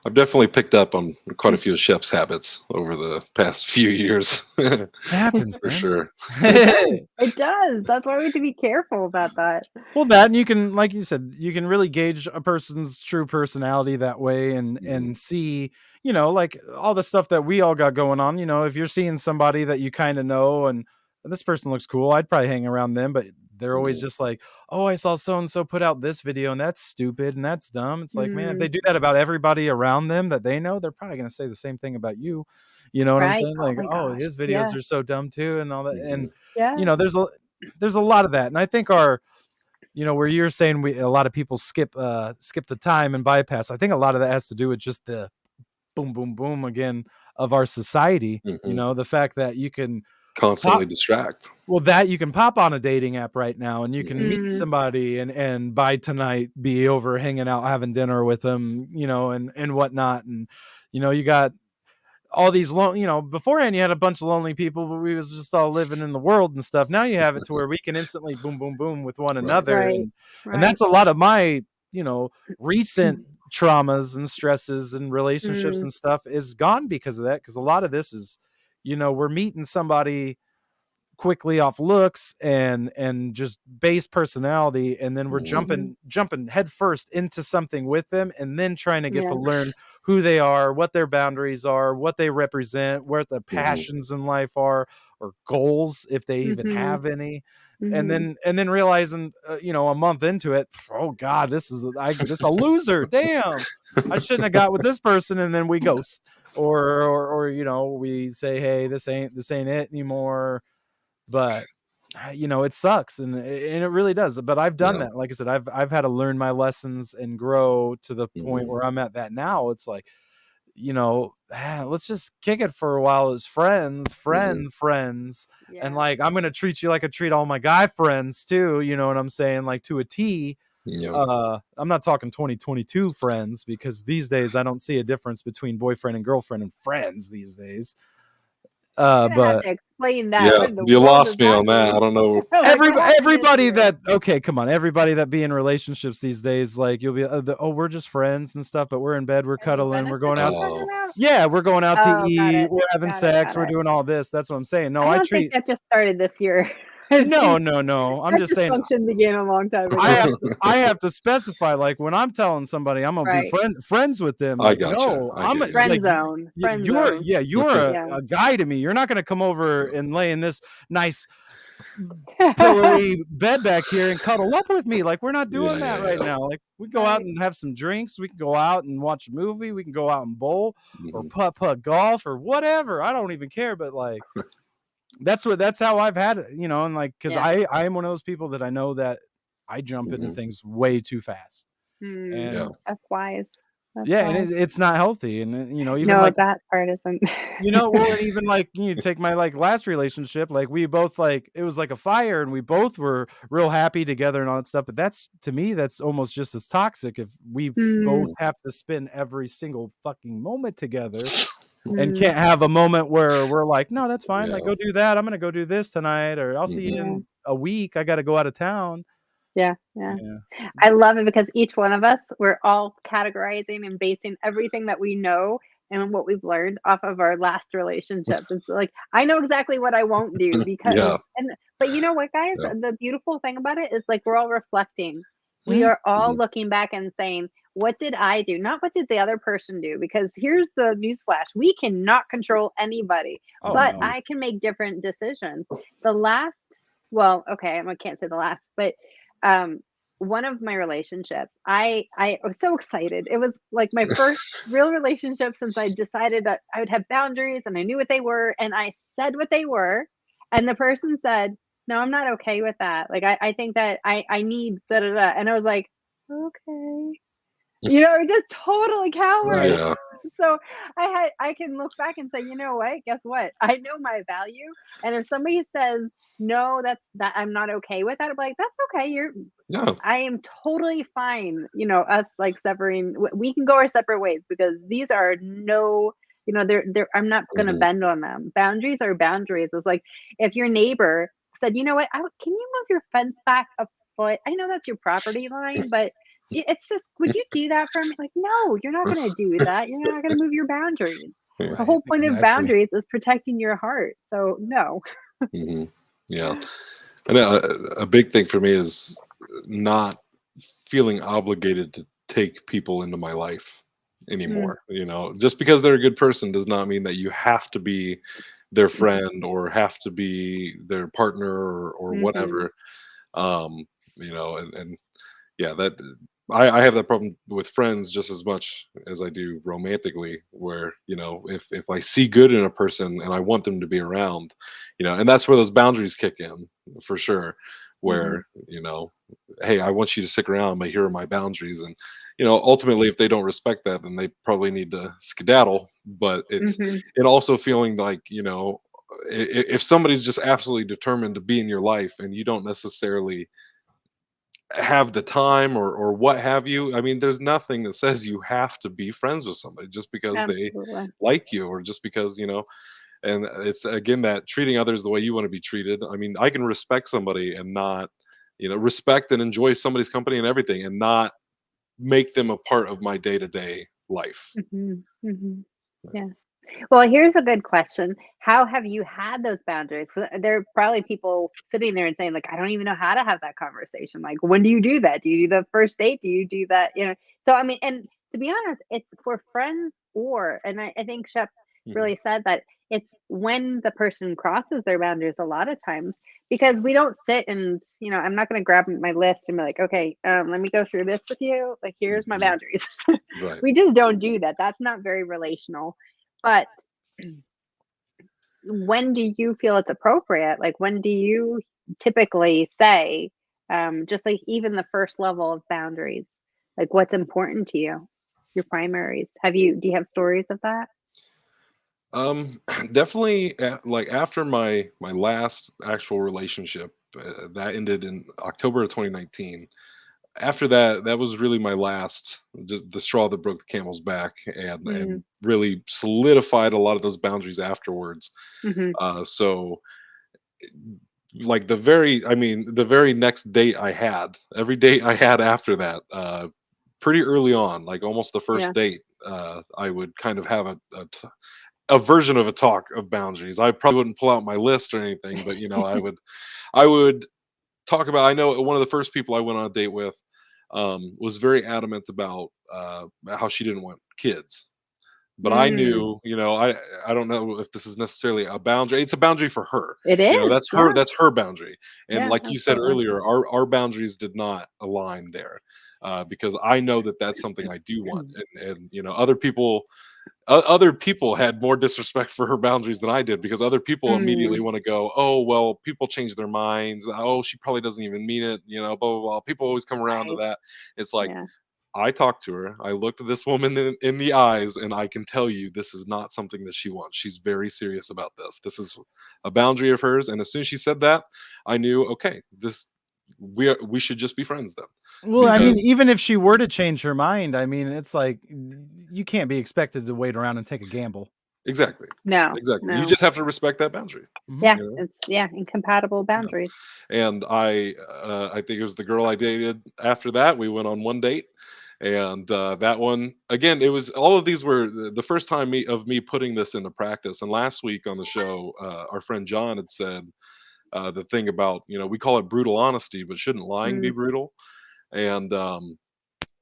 [SPEAKER 1] I've definitely picked up on quite a few of Shep's habits over the past few years.
[SPEAKER 2] It happens,
[SPEAKER 1] For
[SPEAKER 2] man.
[SPEAKER 1] sure.
[SPEAKER 3] It does. It does. That's why we have to be careful about that.
[SPEAKER 2] Well, that and you can, like you said, you can really gauge a person's true personality that way,
[SPEAKER 1] Mhm.
[SPEAKER 2] and see, like all the stuff that we all got going on. If you're seeing somebody that you kind of know, and this person looks cool, I'd probably hang around them, but they're always
[SPEAKER 1] Yeah.
[SPEAKER 2] just like, oh, I saw so and so put out this video, and that's stupid and that's dumb. It's like, man, if they
[SPEAKER 3] Mm,
[SPEAKER 2] do that about everybody around them that they know, they're probably gonna say the same thing about you. You know what I'm
[SPEAKER 3] right.
[SPEAKER 2] saying?
[SPEAKER 3] Oh
[SPEAKER 2] Like,
[SPEAKER 3] my
[SPEAKER 2] oh,
[SPEAKER 3] gosh.
[SPEAKER 2] his videos
[SPEAKER 3] Yeah.
[SPEAKER 2] are so dumb too, and all that. And
[SPEAKER 1] Mhm.
[SPEAKER 3] Yeah.
[SPEAKER 2] there's a lot of that, and I think where you're saying a lot of people skip the time and bypass. I think a lot of that has to do with just the boom, boom, boom again of our society.
[SPEAKER 1] Mhm.
[SPEAKER 2] The fact that you can
[SPEAKER 1] Constantly
[SPEAKER 2] pop
[SPEAKER 1] distract.
[SPEAKER 2] that you can pop on a dating app right now, and you can
[SPEAKER 1] Mhm.
[SPEAKER 2] meet
[SPEAKER 3] Mm,
[SPEAKER 2] somebody, and by tonight be over hanging out, having dinner with them, and whatnot. And you got all these beforehand you had a bunch of lonely people, but we was just all living in the world and stuff. Now you have it to where we can instantly boom, boom, boom with one
[SPEAKER 1] Right.
[SPEAKER 2] another.
[SPEAKER 3] right.
[SPEAKER 2] And
[SPEAKER 3] Right.
[SPEAKER 2] that's a lot of my, recent traumas and stresses and relationships
[SPEAKER 3] Mm,
[SPEAKER 2] and stuff is gone because of that. Cause a lot of this is, we're meeting somebody quickly off looks and just base personality, and then we're
[SPEAKER 1] Mhm.
[SPEAKER 3] mhm.
[SPEAKER 2] jumping head first into something with them, and then trying to get to
[SPEAKER 3] Yeah.
[SPEAKER 2] learn who they are, what their boundaries are, what they represent, what their
[SPEAKER 1] Mhm.
[SPEAKER 2] passions in life are, or goals if they even
[SPEAKER 3] Mhm.
[SPEAKER 2] have any. and
[SPEAKER 3] Mhm.
[SPEAKER 2] then and then realizing, a month into it, oh god, this a loser, damn, I shouldn't have got with this person. And then we ghost, or we say, hey, this ain't it anymore. But it sucks, and it really does. But I've done
[SPEAKER 1] Yeah.
[SPEAKER 2] that. Like I said, I've had to learn my lessons and grow to the point
[SPEAKER 1] Mhm.
[SPEAKER 2] where I'm at that now. It's like, let's just kick it for a while as friends,
[SPEAKER 1] Mhm.
[SPEAKER 2] friends. And
[SPEAKER 3] Yeah.
[SPEAKER 2] like, I'm gonna treat you like I treat all my guy friends too, you know what I'm saying? Like, to a T.
[SPEAKER 1] Yep.
[SPEAKER 2] I'm not talking 2022 friends, because these days I don't see a difference between boyfriend and girlfriend and friends these days.
[SPEAKER 3] You're gonna have
[SPEAKER 2] But
[SPEAKER 3] to explain that.
[SPEAKER 1] Yeah.
[SPEAKER 3] What in the
[SPEAKER 1] You
[SPEAKER 3] world does
[SPEAKER 1] lost me
[SPEAKER 3] that
[SPEAKER 1] on that. I
[SPEAKER 3] mean?
[SPEAKER 1] don't know.
[SPEAKER 3] Like, what happened this
[SPEAKER 2] Everybody
[SPEAKER 3] year?
[SPEAKER 2] that, okay, come on, everybody that be in relationships these days, like, you'll be, oh, we're just friends and stuff, but we're in bed, we're
[SPEAKER 3] Are they
[SPEAKER 2] cuddling, we're going
[SPEAKER 3] benefits
[SPEAKER 2] out.
[SPEAKER 3] you're talking
[SPEAKER 1] Oh.
[SPEAKER 3] about?
[SPEAKER 2] Yeah, we're going out to
[SPEAKER 3] Oh, got
[SPEAKER 2] eat,
[SPEAKER 3] it.
[SPEAKER 2] we're having
[SPEAKER 3] Got it.
[SPEAKER 2] sex,
[SPEAKER 3] Got
[SPEAKER 2] we're
[SPEAKER 3] it.
[SPEAKER 2] doing all this. That's what I'm saying. No,
[SPEAKER 3] I
[SPEAKER 2] I
[SPEAKER 3] don't think
[SPEAKER 2] treat.
[SPEAKER 3] that just started this year. I
[SPEAKER 2] No,
[SPEAKER 3] think
[SPEAKER 2] no, no. I'm
[SPEAKER 3] that
[SPEAKER 2] just saying,
[SPEAKER 3] dysfunction began a long time
[SPEAKER 2] I
[SPEAKER 3] ago.
[SPEAKER 2] have I have to specify, like, when I'm telling somebody I'm gonna be
[SPEAKER 3] Right.
[SPEAKER 2] friends with them,
[SPEAKER 1] I
[SPEAKER 2] like,
[SPEAKER 1] gotcha.
[SPEAKER 2] no,
[SPEAKER 1] I hear you.
[SPEAKER 3] Friend
[SPEAKER 2] like,
[SPEAKER 3] zone. Friend
[SPEAKER 2] you're,
[SPEAKER 3] zone.
[SPEAKER 2] yeah, you're
[SPEAKER 3] Yeah.
[SPEAKER 2] a guy to me. You're not gonna come over
[SPEAKER 1] Yeah.
[SPEAKER 2] and lay in this nice pillowy bed back here and cuddle up with me. Like, we're not doing
[SPEAKER 1] Yeah,
[SPEAKER 2] that
[SPEAKER 1] yeah,
[SPEAKER 2] right
[SPEAKER 1] yeah.
[SPEAKER 2] now. Like, we go out
[SPEAKER 3] Right.
[SPEAKER 2] and have some drinks. We can go out and watch a movie. We can go out and bowl or
[SPEAKER 1] Mhm.
[SPEAKER 2] putt golf or whatever. I don't even care. But like, that's how I've had it, and like, because
[SPEAKER 3] Yeah.
[SPEAKER 2] I am one of those people that I know that I jump into
[SPEAKER 1] Mhm.
[SPEAKER 2] things way too fast.
[SPEAKER 1] Yeah.
[SPEAKER 2] And
[SPEAKER 3] That's wise. That's
[SPEAKER 2] yeah, and
[SPEAKER 3] wise.
[SPEAKER 2] it's not healthy. And even
[SPEAKER 3] No,
[SPEAKER 2] like,
[SPEAKER 3] that part isn't.
[SPEAKER 2] well, and even like you take my like last relationship, like we both like it was like a fire, and we both were real happy together and all that stuff. But that's to me, that's almost just as toxic if we both
[SPEAKER 3] Mm,
[SPEAKER 1] Mhm.
[SPEAKER 2] have to spend every single fucking moment together and
[SPEAKER 3] mm,
[SPEAKER 2] can't have a moment where we're like, no, that's fine. Like,
[SPEAKER 1] Yeah.
[SPEAKER 2] go do that. I'm gonna go do this tonight, or I'll see you
[SPEAKER 1] Mhm.
[SPEAKER 3] yeah.
[SPEAKER 2] in a week. I got to go out of town.
[SPEAKER 3] Yeah. Yeah.
[SPEAKER 2] Yeah.
[SPEAKER 3] I love it because each one of us, we're all categorizing and basing everything that we know and what we've learned off of our last relationships. It's like I know exactly what I won't do because
[SPEAKER 1] Yeah.
[SPEAKER 3] but you know what, guys?
[SPEAKER 1] Yeah.
[SPEAKER 3] The beautiful thing about it is like we're all reflecting. We
[SPEAKER 2] Mhm.
[SPEAKER 3] are all
[SPEAKER 1] Mhm.
[SPEAKER 3] looking back and saying, what did I do? Not what did the other person do? Because here's the newsflash. We cannot control anybody,
[SPEAKER 2] Oh
[SPEAKER 3] but
[SPEAKER 2] no.
[SPEAKER 1] Mhm.
[SPEAKER 3] I can make different decisions. The last, well, okay, I can't say the last, but um one of my relationships, I was so excited. It was like my first real relationship since I decided that I would have boundaries and I knew what they were and I said what they were. And the person said, no, I'm not okay with that. Like I think that I need da da da. And I was like, okay. Just totally coward.
[SPEAKER 2] Right.
[SPEAKER 1] Yeah.
[SPEAKER 3] So I can look back and say, you know what? Guess what? I know my value. And if somebody says, no, that I'm not okay with that, I'm like, that's okay.
[SPEAKER 1] Yeah.
[SPEAKER 3] I am totally fine, us like severing. We can go our separate ways because these are no, they're. I'm not gonna
[SPEAKER 1] Mhm.
[SPEAKER 3] bend on them. Boundaries are boundaries. It's like if your neighbor said, you know what, can you move your fence back a foot? I know that's your property line, but it's just, would you do that for me? Like, no, you're not gonna do that. You're not gonna move your boundaries.
[SPEAKER 1] Yeah.
[SPEAKER 3] The
[SPEAKER 2] Right.
[SPEAKER 3] whole point of
[SPEAKER 2] Exactly.
[SPEAKER 3] boundaries is protecting your heart. So no.
[SPEAKER 1] Mhm. Yeah. I know a big thing for me is not feeling obligated to take people into my life
[SPEAKER 3] Mm,
[SPEAKER 1] anymore. Just because they're a good person does not mean that you have to be their
[SPEAKER 3] mhm,
[SPEAKER 1] friend or have to be their partner or
[SPEAKER 3] mhm,
[SPEAKER 1] whatever. Um, and yeah, that I have that problem with friends just as much as I do romantically, where if I see good in a person and I want them to be around, and that's where those boundaries kick in for sure.
[SPEAKER 3] mhm,
[SPEAKER 1] Where hey, I want you to stick around, but here are my boundaries, and ultimately, if they don't respect that, then they probably need to skedaddle. But
[SPEAKER 3] mhm.
[SPEAKER 1] it also feeling like if somebody's just absolutely determined to be in your life and you don't necessarily have the time or what have you. I mean, there's nothing that says you have to be friends with somebody just because they
[SPEAKER 3] Absolutely.
[SPEAKER 1] like you or just because, and it's again that treating others the way you want to be treated. I mean, I can respect somebody and not, respect and enjoy somebody's company and everything and not make them a part of my day-to-day life.
[SPEAKER 3] Mhm, mhm. Yeah. Well, here's a good question. How have you had those boundaries? 'Cause there are probably people sitting there and saying, like, I don't even know how to have that conversation. Like, when do you do that? Do you do the first date? Do you do that? So I mean, and to be honest, it's for friends and I think Shep
[SPEAKER 1] Mhm.
[SPEAKER 3] really said that it's when the person crosses their boundaries a lot of times because we don't sit and, I'm not going to grab my list and be like, okay, let me go through this with you. Like, here's my
[SPEAKER 1] Mhm.
[SPEAKER 3] boundaries.
[SPEAKER 1] Right.
[SPEAKER 3] We just don't do that. That's not very relational. But when do you feel it's appropriate? Like, when do you typically say, just like even the first level of boundaries, like what's important to you, your primaries? Do you have stories of that?
[SPEAKER 1] Definitely like after my last actual relationship that ended in October of 2019. After that, that was really my last, just the straw that broke the camel's back, and
[SPEAKER 3] Mm,
[SPEAKER 1] really solidified a lot of those boundaries afterwards.
[SPEAKER 3] mhm,
[SPEAKER 1] So like the very next date I had, every date I had after that, pretty early on, like almost the
[SPEAKER 3] yeah.
[SPEAKER 1] first date, I would kind of have a version of a talk of boundaries. I probably wouldn't pull out my list or anything, but I would talk about. I know one of the first people I went on a date with was very adamant about how she didn't want kids. But I
[SPEAKER 3] Mm,
[SPEAKER 1] knew, I don't know if this is necessarily a boundary. It's a boundary for her.
[SPEAKER 3] it
[SPEAKER 1] That's
[SPEAKER 3] is.
[SPEAKER 1] her
[SPEAKER 3] Yeah.
[SPEAKER 1] that's her boundary. And
[SPEAKER 3] Yeah,
[SPEAKER 1] like you said
[SPEAKER 3] absolutely.
[SPEAKER 1] earlier, our boundaries did not align there. Because I know that that's something I do want. And other people had more disrespect for her boundaries than I did, because other people immediately
[SPEAKER 3] Mm,
[SPEAKER 1] want to go, "Oh, well, people change their minds. Oh, she probably doesn't even mean it, blah blah blah." People always come around to
[SPEAKER 3] right.
[SPEAKER 1] that. It's like,
[SPEAKER 3] Yeah.
[SPEAKER 1] I talked to her. I looked at this woman in the eyes, and I can tell you this is not something that she wants. She's very serious about this. This is a boundary of hers. And as soon as she said that, I knew, okay, we should just be friends then,
[SPEAKER 2] Well, I mean,
[SPEAKER 1] because
[SPEAKER 2] even if she were to change her mind, I mean, it's like you can't be expected to wait around and take a gamble.
[SPEAKER 1] exactly,
[SPEAKER 3] No,
[SPEAKER 1] exactly. You
[SPEAKER 3] no.
[SPEAKER 1] just have to respect that boundary.
[SPEAKER 2] Mhm.
[SPEAKER 3] Yeah,
[SPEAKER 1] You know.
[SPEAKER 3] it's incompatible
[SPEAKER 1] Yeah.
[SPEAKER 3] boundaries.
[SPEAKER 1] And I think it was the girl I dated after that. We went on one date, and that one again. It was all of these were the first time of me putting this into practice. And last week on the show, our friend John had said the thing about, we call it brutal honesty, but shouldn't lying be
[SPEAKER 3] Mm,
[SPEAKER 1] brutal? And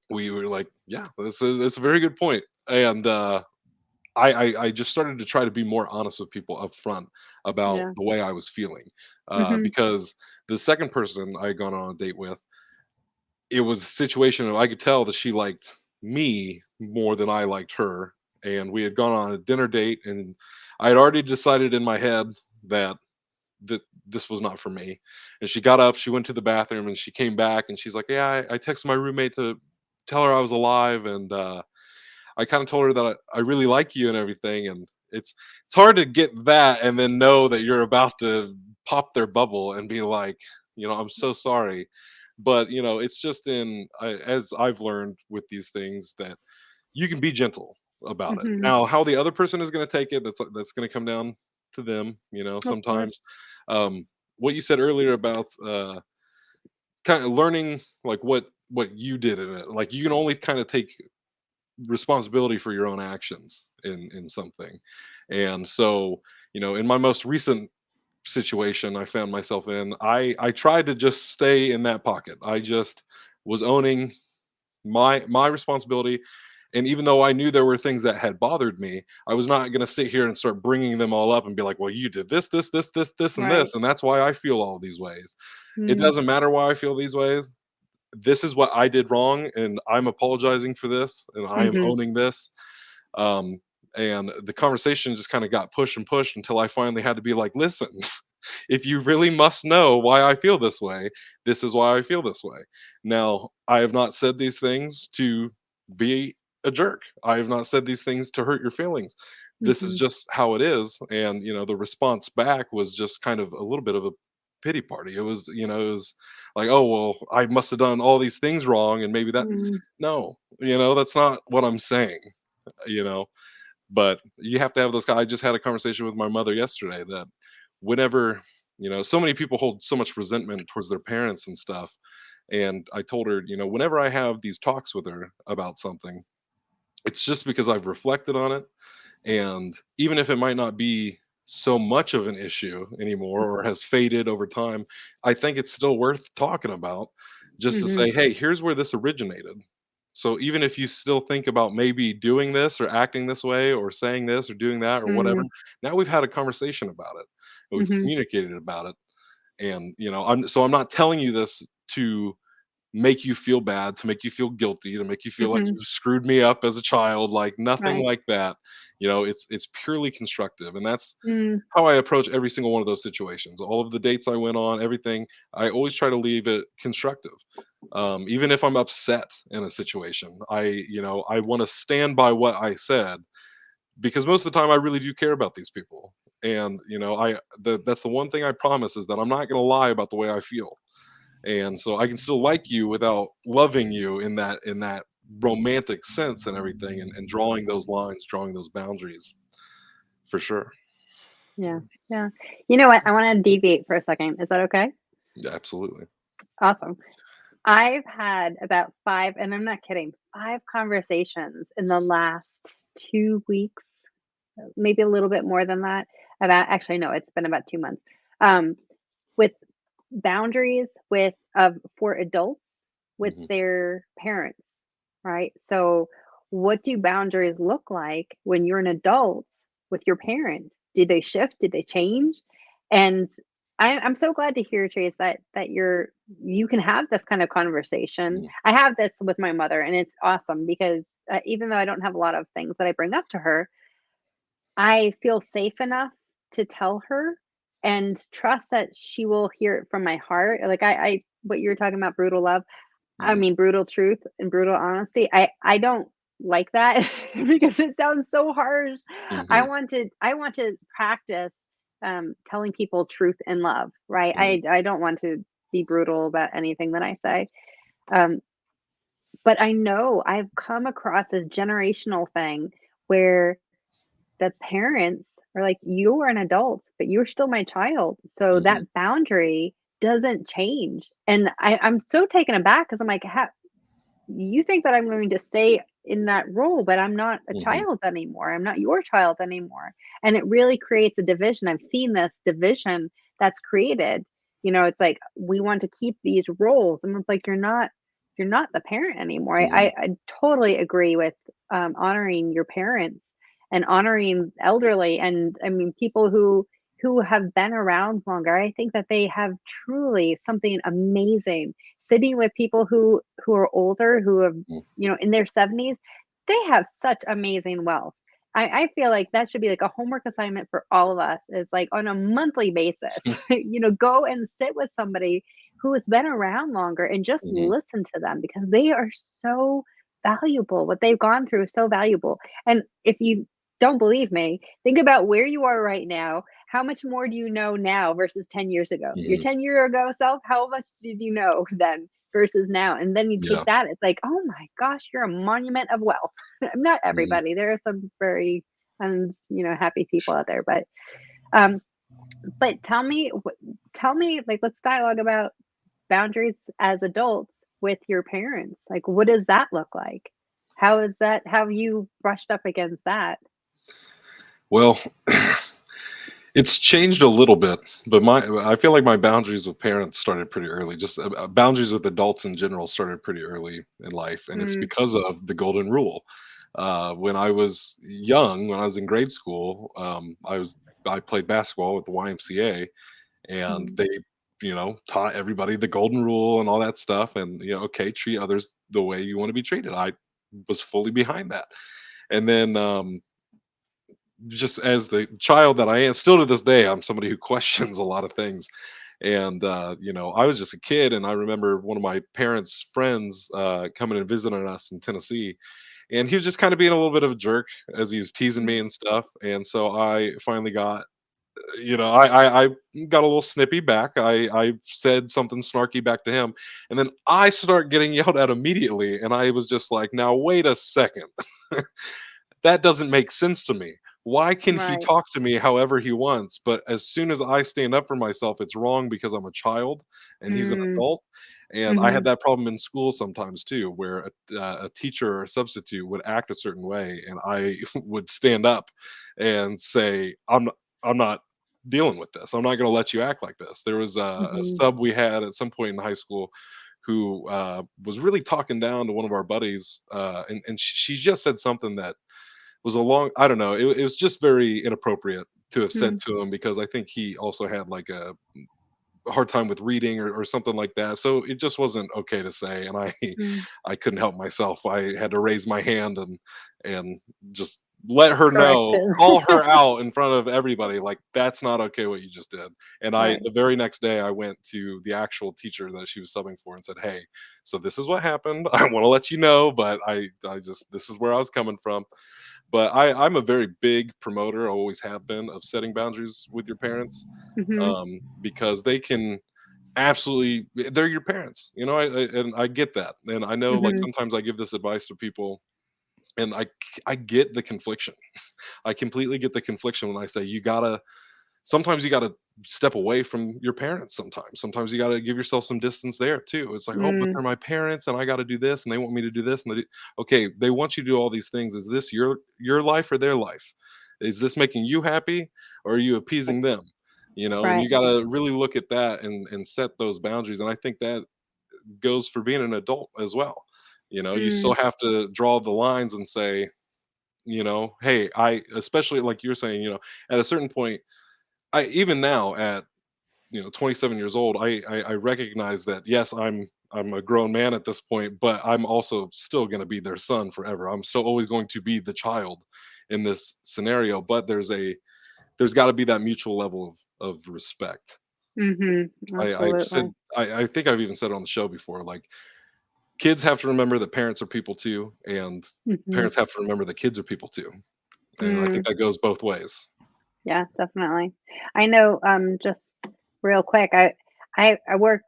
[SPEAKER 1] we were like, yeah, this is a very good point. And I just started to try to be more honest with people up front about
[SPEAKER 3] yeah.
[SPEAKER 1] the way I was feeling,
[SPEAKER 3] Mhm.
[SPEAKER 1] because the second person I had gone on a date with, it was a situation of I could tell that she liked me more than I liked her, and we had gone on a dinner date, and I had already decided in my head that this was not for me. And she got up, she went to the bathroom, and she came back, and she's like, "Yeah, I texted my roommate to tell her I was alive, and I kind of told her that I really like you and everything." And it's hard to get that and then know that you're about to pop their bubble and be like, "I'm so sorry." But it's just as I've learned with these things, that you can be gentle about it.
[SPEAKER 3] Mhm.
[SPEAKER 1] Now, how the other person is going to take it, that's going to come down to them.
[SPEAKER 3] Of course.
[SPEAKER 1] Sometimes, um, what you said earlier about kind of learning, like what you did in it, like you can only kind of take responsibility for your own actions in something. And so, in my most recent situation I found myself in, I tried to just stay in that pocket. I just was owning my responsibility. And even though I knew there were things that had bothered me, I was not going to sit here and start bringing them all up and be like, "Well, you did this and
[SPEAKER 3] Right.
[SPEAKER 1] this, and that's why I feel all these ways." It
[SPEAKER 3] Mm,
[SPEAKER 1] doesn't matter why I feel these ways. This is what I did wrong, and I'm apologizing for this, and I am
[SPEAKER 3] mhm.
[SPEAKER 1] owning this. um, and the conversation just kind of got pushed and pushed until I finally had to be like, "Listen, if you really must know why I feel this way, this is why I feel this way." Now, I have not said these things to be a jerk. I have not said these things to hurt your feelings. This is
[SPEAKER 3] Mhm.
[SPEAKER 1] just how it is. And the response back was just kind of a little bit of a pity party. It was like, "Oh, well, I must have done all these things wrong, and maybe that."
[SPEAKER 3] Mm,
[SPEAKER 1] No, that's not what I'm saying. you know but you have to have those I just had a conversation with my mother yesterday that whenever, so many people hold so much resentment towards their parents and stuff. And I told her, whenever I have these talks with her about something, it's just because I've reflected on it. And even if it might not be so much of an issue anymore or has faded over time, I think it's still worth talking about, just to
[SPEAKER 3] mhm.
[SPEAKER 1] say, "Hey, here's where this originated." So even if you still think about maybe doing this or acting this way or saying this or doing that or whatever,
[SPEAKER 3] Mm,
[SPEAKER 1] now we've had a conversation about it. And we've
[SPEAKER 3] mhm.
[SPEAKER 1] communicated about it. And I'm not telling you this to make you feel bad, to make you feel guilty, to make you feel like
[SPEAKER 3] Mhm.
[SPEAKER 1] you screwed me up as a child, like nothing
[SPEAKER 3] Right.
[SPEAKER 1] like that. It's purely constructive, and that's
[SPEAKER 3] Mm,
[SPEAKER 1] how I approach every single one of those situations. All of the dates I went on, everything, I always try to leave it constructive. Even if I'm upset in a situation, I want to stand by what I said, because most of the time I really do care about these people. And that's the one thing I promise, is that I'm not going to lie about the way I feel. And so I can still like you without loving you in that romantic sense and everything, and drawing those lines, drawing those boundaries, for sure.
[SPEAKER 3] yeah. Yeah. You know what? I want to deviate for a second. Is that okay?
[SPEAKER 1] Yeah, absolutely.
[SPEAKER 3] Awesome. I've had about 5, and I'm not kidding, 5 conversations in the last 2 weeks, maybe a little bit more than that, about actually, no, it's been about 2 months, um, with boundaries for adults with
[SPEAKER 1] Hmm.
[SPEAKER 3] their parents, right? So, what do boundaries look like when you're an adult with your parent? Did they shift? Did they change? And I'm so glad to hear, Chase, that you can have this kind of conversation.
[SPEAKER 1] Mhm,
[SPEAKER 3] I have this with my mother, and it's awesome because even though I don't have a lot of things that I bring up to her, I feel safe enough to tell her and trust that she will hear it from my heart. Like I what you're talking about, brutal love. I
[SPEAKER 1] mhm,
[SPEAKER 3] mean, brutal truth and brutal honesty. I don't like that because it sounds so harsh.
[SPEAKER 1] mhm,
[SPEAKER 3] I want to practice telling people truth and love, right?
[SPEAKER 1] mhm,
[SPEAKER 3] I don't want to be brutal about anything that I say. Um, but I know I've come across this generational thing where the parents are like, "You are an adult, but you're still my child." So
[SPEAKER 1] mhm,
[SPEAKER 3] that boundary doesn't change. And I'm so taken aback because I'm like, you think that I'm going to stay in that role, but I'm not a
[SPEAKER 1] mhm,
[SPEAKER 3] child anymore. I'm not your child anymore. And it really creates a division. I've seen this division that's created. It's like we want to keep these roles, and it's like you're not the parent anymore.
[SPEAKER 1] mhm,
[SPEAKER 3] I totally agree with honoring your parents and honoring elderly, and I mean people who have been around longer. I think that they have truly something amazing sitting with people who are older, who have,
[SPEAKER 1] mhm,
[SPEAKER 3] in their 70s. They have such amazing wealth. I feel like that should be like a homework assignment for all of us, is like on a monthly basis, go and sit with somebody who has been around longer and just
[SPEAKER 1] mhm,
[SPEAKER 3] listen to them because they are so valuable. What they've gone through is so valuable. And if you don't believe me, think about where you are right now. How much more do you know now versus 10 years ago? Your
[SPEAKER 1] mhm.
[SPEAKER 3] 10-year ago self, how much did you know then versus now? And then you take
[SPEAKER 1] Yeah.
[SPEAKER 3] that, it's like, oh my gosh, you're a monument of wealth. Not
[SPEAKER 1] Mhm.
[SPEAKER 3] everybody. There are some very happy people out there, um, but tell me, like, let's dialogue about boundaries as adults with your parents. Like, what does that look like? How is that? How have you brushed up against that?
[SPEAKER 1] Well, it's changed a little bit, but my I feel like my boundaries with parents started pretty early. Just boundaries with adults in general started pretty early in life, and it's
[SPEAKER 3] Mm,
[SPEAKER 1] because of the golden rule. When I was young, when I was in grade school, I played basketball with the YMCA, and
[SPEAKER 3] mm,
[SPEAKER 1] they taught everybody the golden rule and all that stuff, and okay, treat others the way you want to be treated. I was fully behind that, and then just as the child that I am, still to this day, I'm somebody who questions a lot of things. And I was just a kid, and I remember one of my parents' friends coming and visiting us in Tennessee, and he was just kind of being a little bit of a jerk as he was teasing me
[SPEAKER 3] mm,
[SPEAKER 1] and stuff. And so I finally got, I got a little snippy back. I said something snarky back to him, and then I start getting yelled at immediately, and I was just like, now wait a second. That doesn't make sense to me. Why can he
[SPEAKER 3] right.
[SPEAKER 1] talk to me however he wants, but as soon as I stand up for myself, it's wrong because I'm a child and he's an
[SPEAKER 3] Mm,
[SPEAKER 1] adult? And I had
[SPEAKER 3] mhm,
[SPEAKER 1] that problem in school sometimes too, where a teacher or a substitute would act a certain way, and I would stand up and say, I'm not dealing with this. I'm not going to let you act like this." There was a
[SPEAKER 3] mhm,
[SPEAKER 1] sub we had at some point in high school who was really talking down to one of our buddies, and she just said something that was a long, I don't know, it was just very inappropriate to have said
[SPEAKER 3] mm,
[SPEAKER 1] to him, because I think he also had like a hard time with reading, or something like that. So it just wasn't okay to say, and I
[SPEAKER 3] mm.
[SPEAKER 1] I couldn't help myself. I had to raise my hand and just let her know,
[SPEAKER 3] Correction.
[SPEAKER 1] call her out in front of everybody, like, that's not okay what you just did. And I
[SPEAKER 3] Right.
[SPEAKER 1] the very next day I went to the actual teacher that she was subbing for and said, "Hey, so this is what happened. I want to let you know, but I just, this is where I was coming from." But I'm a very big promoter, always have been, of setting boundaries with your parents,
[SPEAKER 3] Mhm,
[SPEAKER 1] because they can absolutely, they're your parents. And I get that, and I know, like,
[SPEAKER 3] mhm,
[SPEAKER 1] sometimes I give this advice to people, and I get the confliction. I completely get the confliction when I say, sometimes you gotta step away from your parents. Sometimes you gotta give yourself some distance there too. It's like, oh, but
[SPEAKER 3] mm,
[SPEAKER 1] they're my parents, and I gotta do this, and they want me to do this, and okay, they want you to do all these things. Is this your life or their life? Is this making you happy, or are you appeasing them? And
[SPEAKER 3] right.
[SPEAKER 1] you gotta really look at that and set those boundaries. And I think that goes for being an adult as well. You
[SPEAKER 3] Mm,
[SPEAKER 1] still have to draw the lines and say, hey, especially like you're saying, at a certain point, I even now at 27 years old, I recognize that yes, I'm a grown man at this point, but I'm also still going to be their son forever. I'm still always going to be the child in this scenario, but there's got to be that mutual level of respect.
[SPEAKER 3] mhm,
[SPEAKER 1] I've said
[SPEAKER 3] absolutely.
[SPEAKER 1] I think I've even said it on the show before, like kids have to remember that parents are people too, and
[SPEAKER 3] Mhm.
[SPEAKER 1] parents have to remember that kids are people too. And I think
[SPEAKER 3] Mm.
[SPEAKER 1] that goes both ways.
[SPEAKER 3] Yeah, definitely. I know, just real quick, I work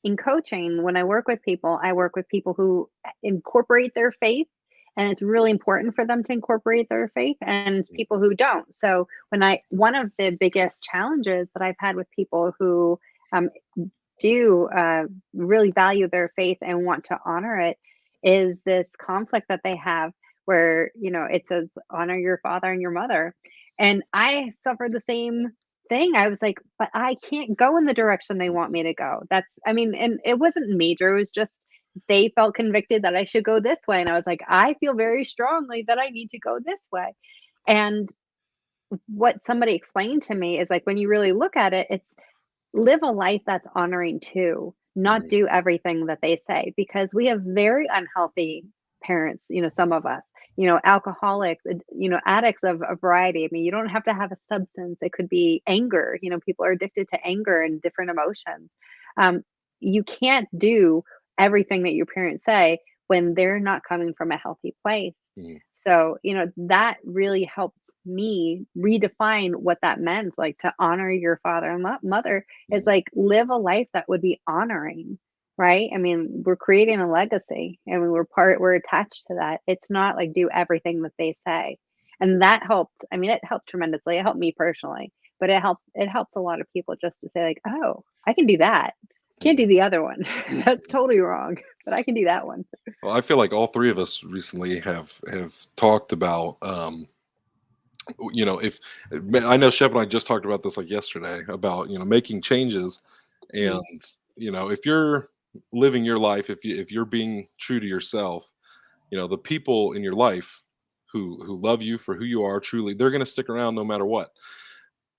[SPEAKER 3] in coaching. When I work with people, I work with people who incorporate their faith, and it's really important for them to incorporate their faith, and people who don't. So when I one of the biggest challenges that I've had with people who um, do really value their faith and want to honor it is this conflict that they have where it says honor your father and your mother, and I suffered the same thing. I was like, but I can't go in the direction they want me to go. That's I mean, and it wasn't major, it was just they felt convicted that I should go this way, and I was like, I feel very strongly that I need to go this way. And what somebody explained to me is like, when you really look at it, it's live a life that's honoring too, not
[SPEAKER 1] Mhm,
[SPEAKER 3] do everything that they say, because we have very unhealthy parents, some of us, alcoholics, addicts of a variety. I mean, you don't have to have a substance. It could be anger. People are addicted to anger and different emotions. Um, you can't do everything that your parents say when they're not coming from a healthy place.
[SPEAKER 1] mhm,
[SPEAKER 3] So, that really helped me redefine what that meant, like to honor your father and mother is
[SPEAKER 1] mhm,
[SPEAKER 3] like live a life that would be honoring, right? I mean, we're creating a legacy and we're attached to that. It's not like do everything that they say. And that helped. I mean, it helped tremendously. It helped me personally, but it helps a lot of people just to say like, "Oh, I can do that. Can't
[SPEAKER 1] mhm.
[SPEAKER 3] do the other one. That's totally wrong, but I can do that one."
[SPEAKER 1] Well, I feel like all three of us recently have talked about, if I know Shep and I just talked about this like yesterday about making changes, and
[SPEAKER 3] Mm,
[SPEAKER 1] if you're living your life, if you're being true to yourself, the people in your life who love you for who you are truly, they're going to stick around no matter what.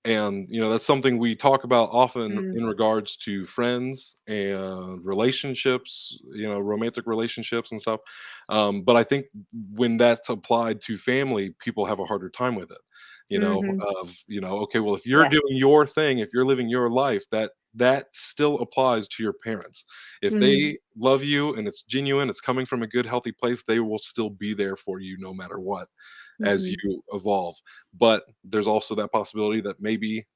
[SPEAKER 1] And that's something we talk about often
[SPEAKER 3] mm,
[SPEAKER 1] in regards to friends and relationships, romantic relationships and stuff. But I think when that's applied to family, people have a harder time with it.
[SPEAKER 3] mhm.
[SPEAKER 1] Okay, well, if you're
[SPEAKER 3] Yes.
[SPEAKER 1] doing your thing, if you're living your life, that still applies to your parents. If
[SPEAKER 3] Mm,
[SPEAKER 1] they love you and it's genuine, it's coming from a good healthy place, they will still be there for you no matter what as
[SPEAKER 3] mhm,
[SPEAKER 1] you evolve. But there's also that possibility that maybe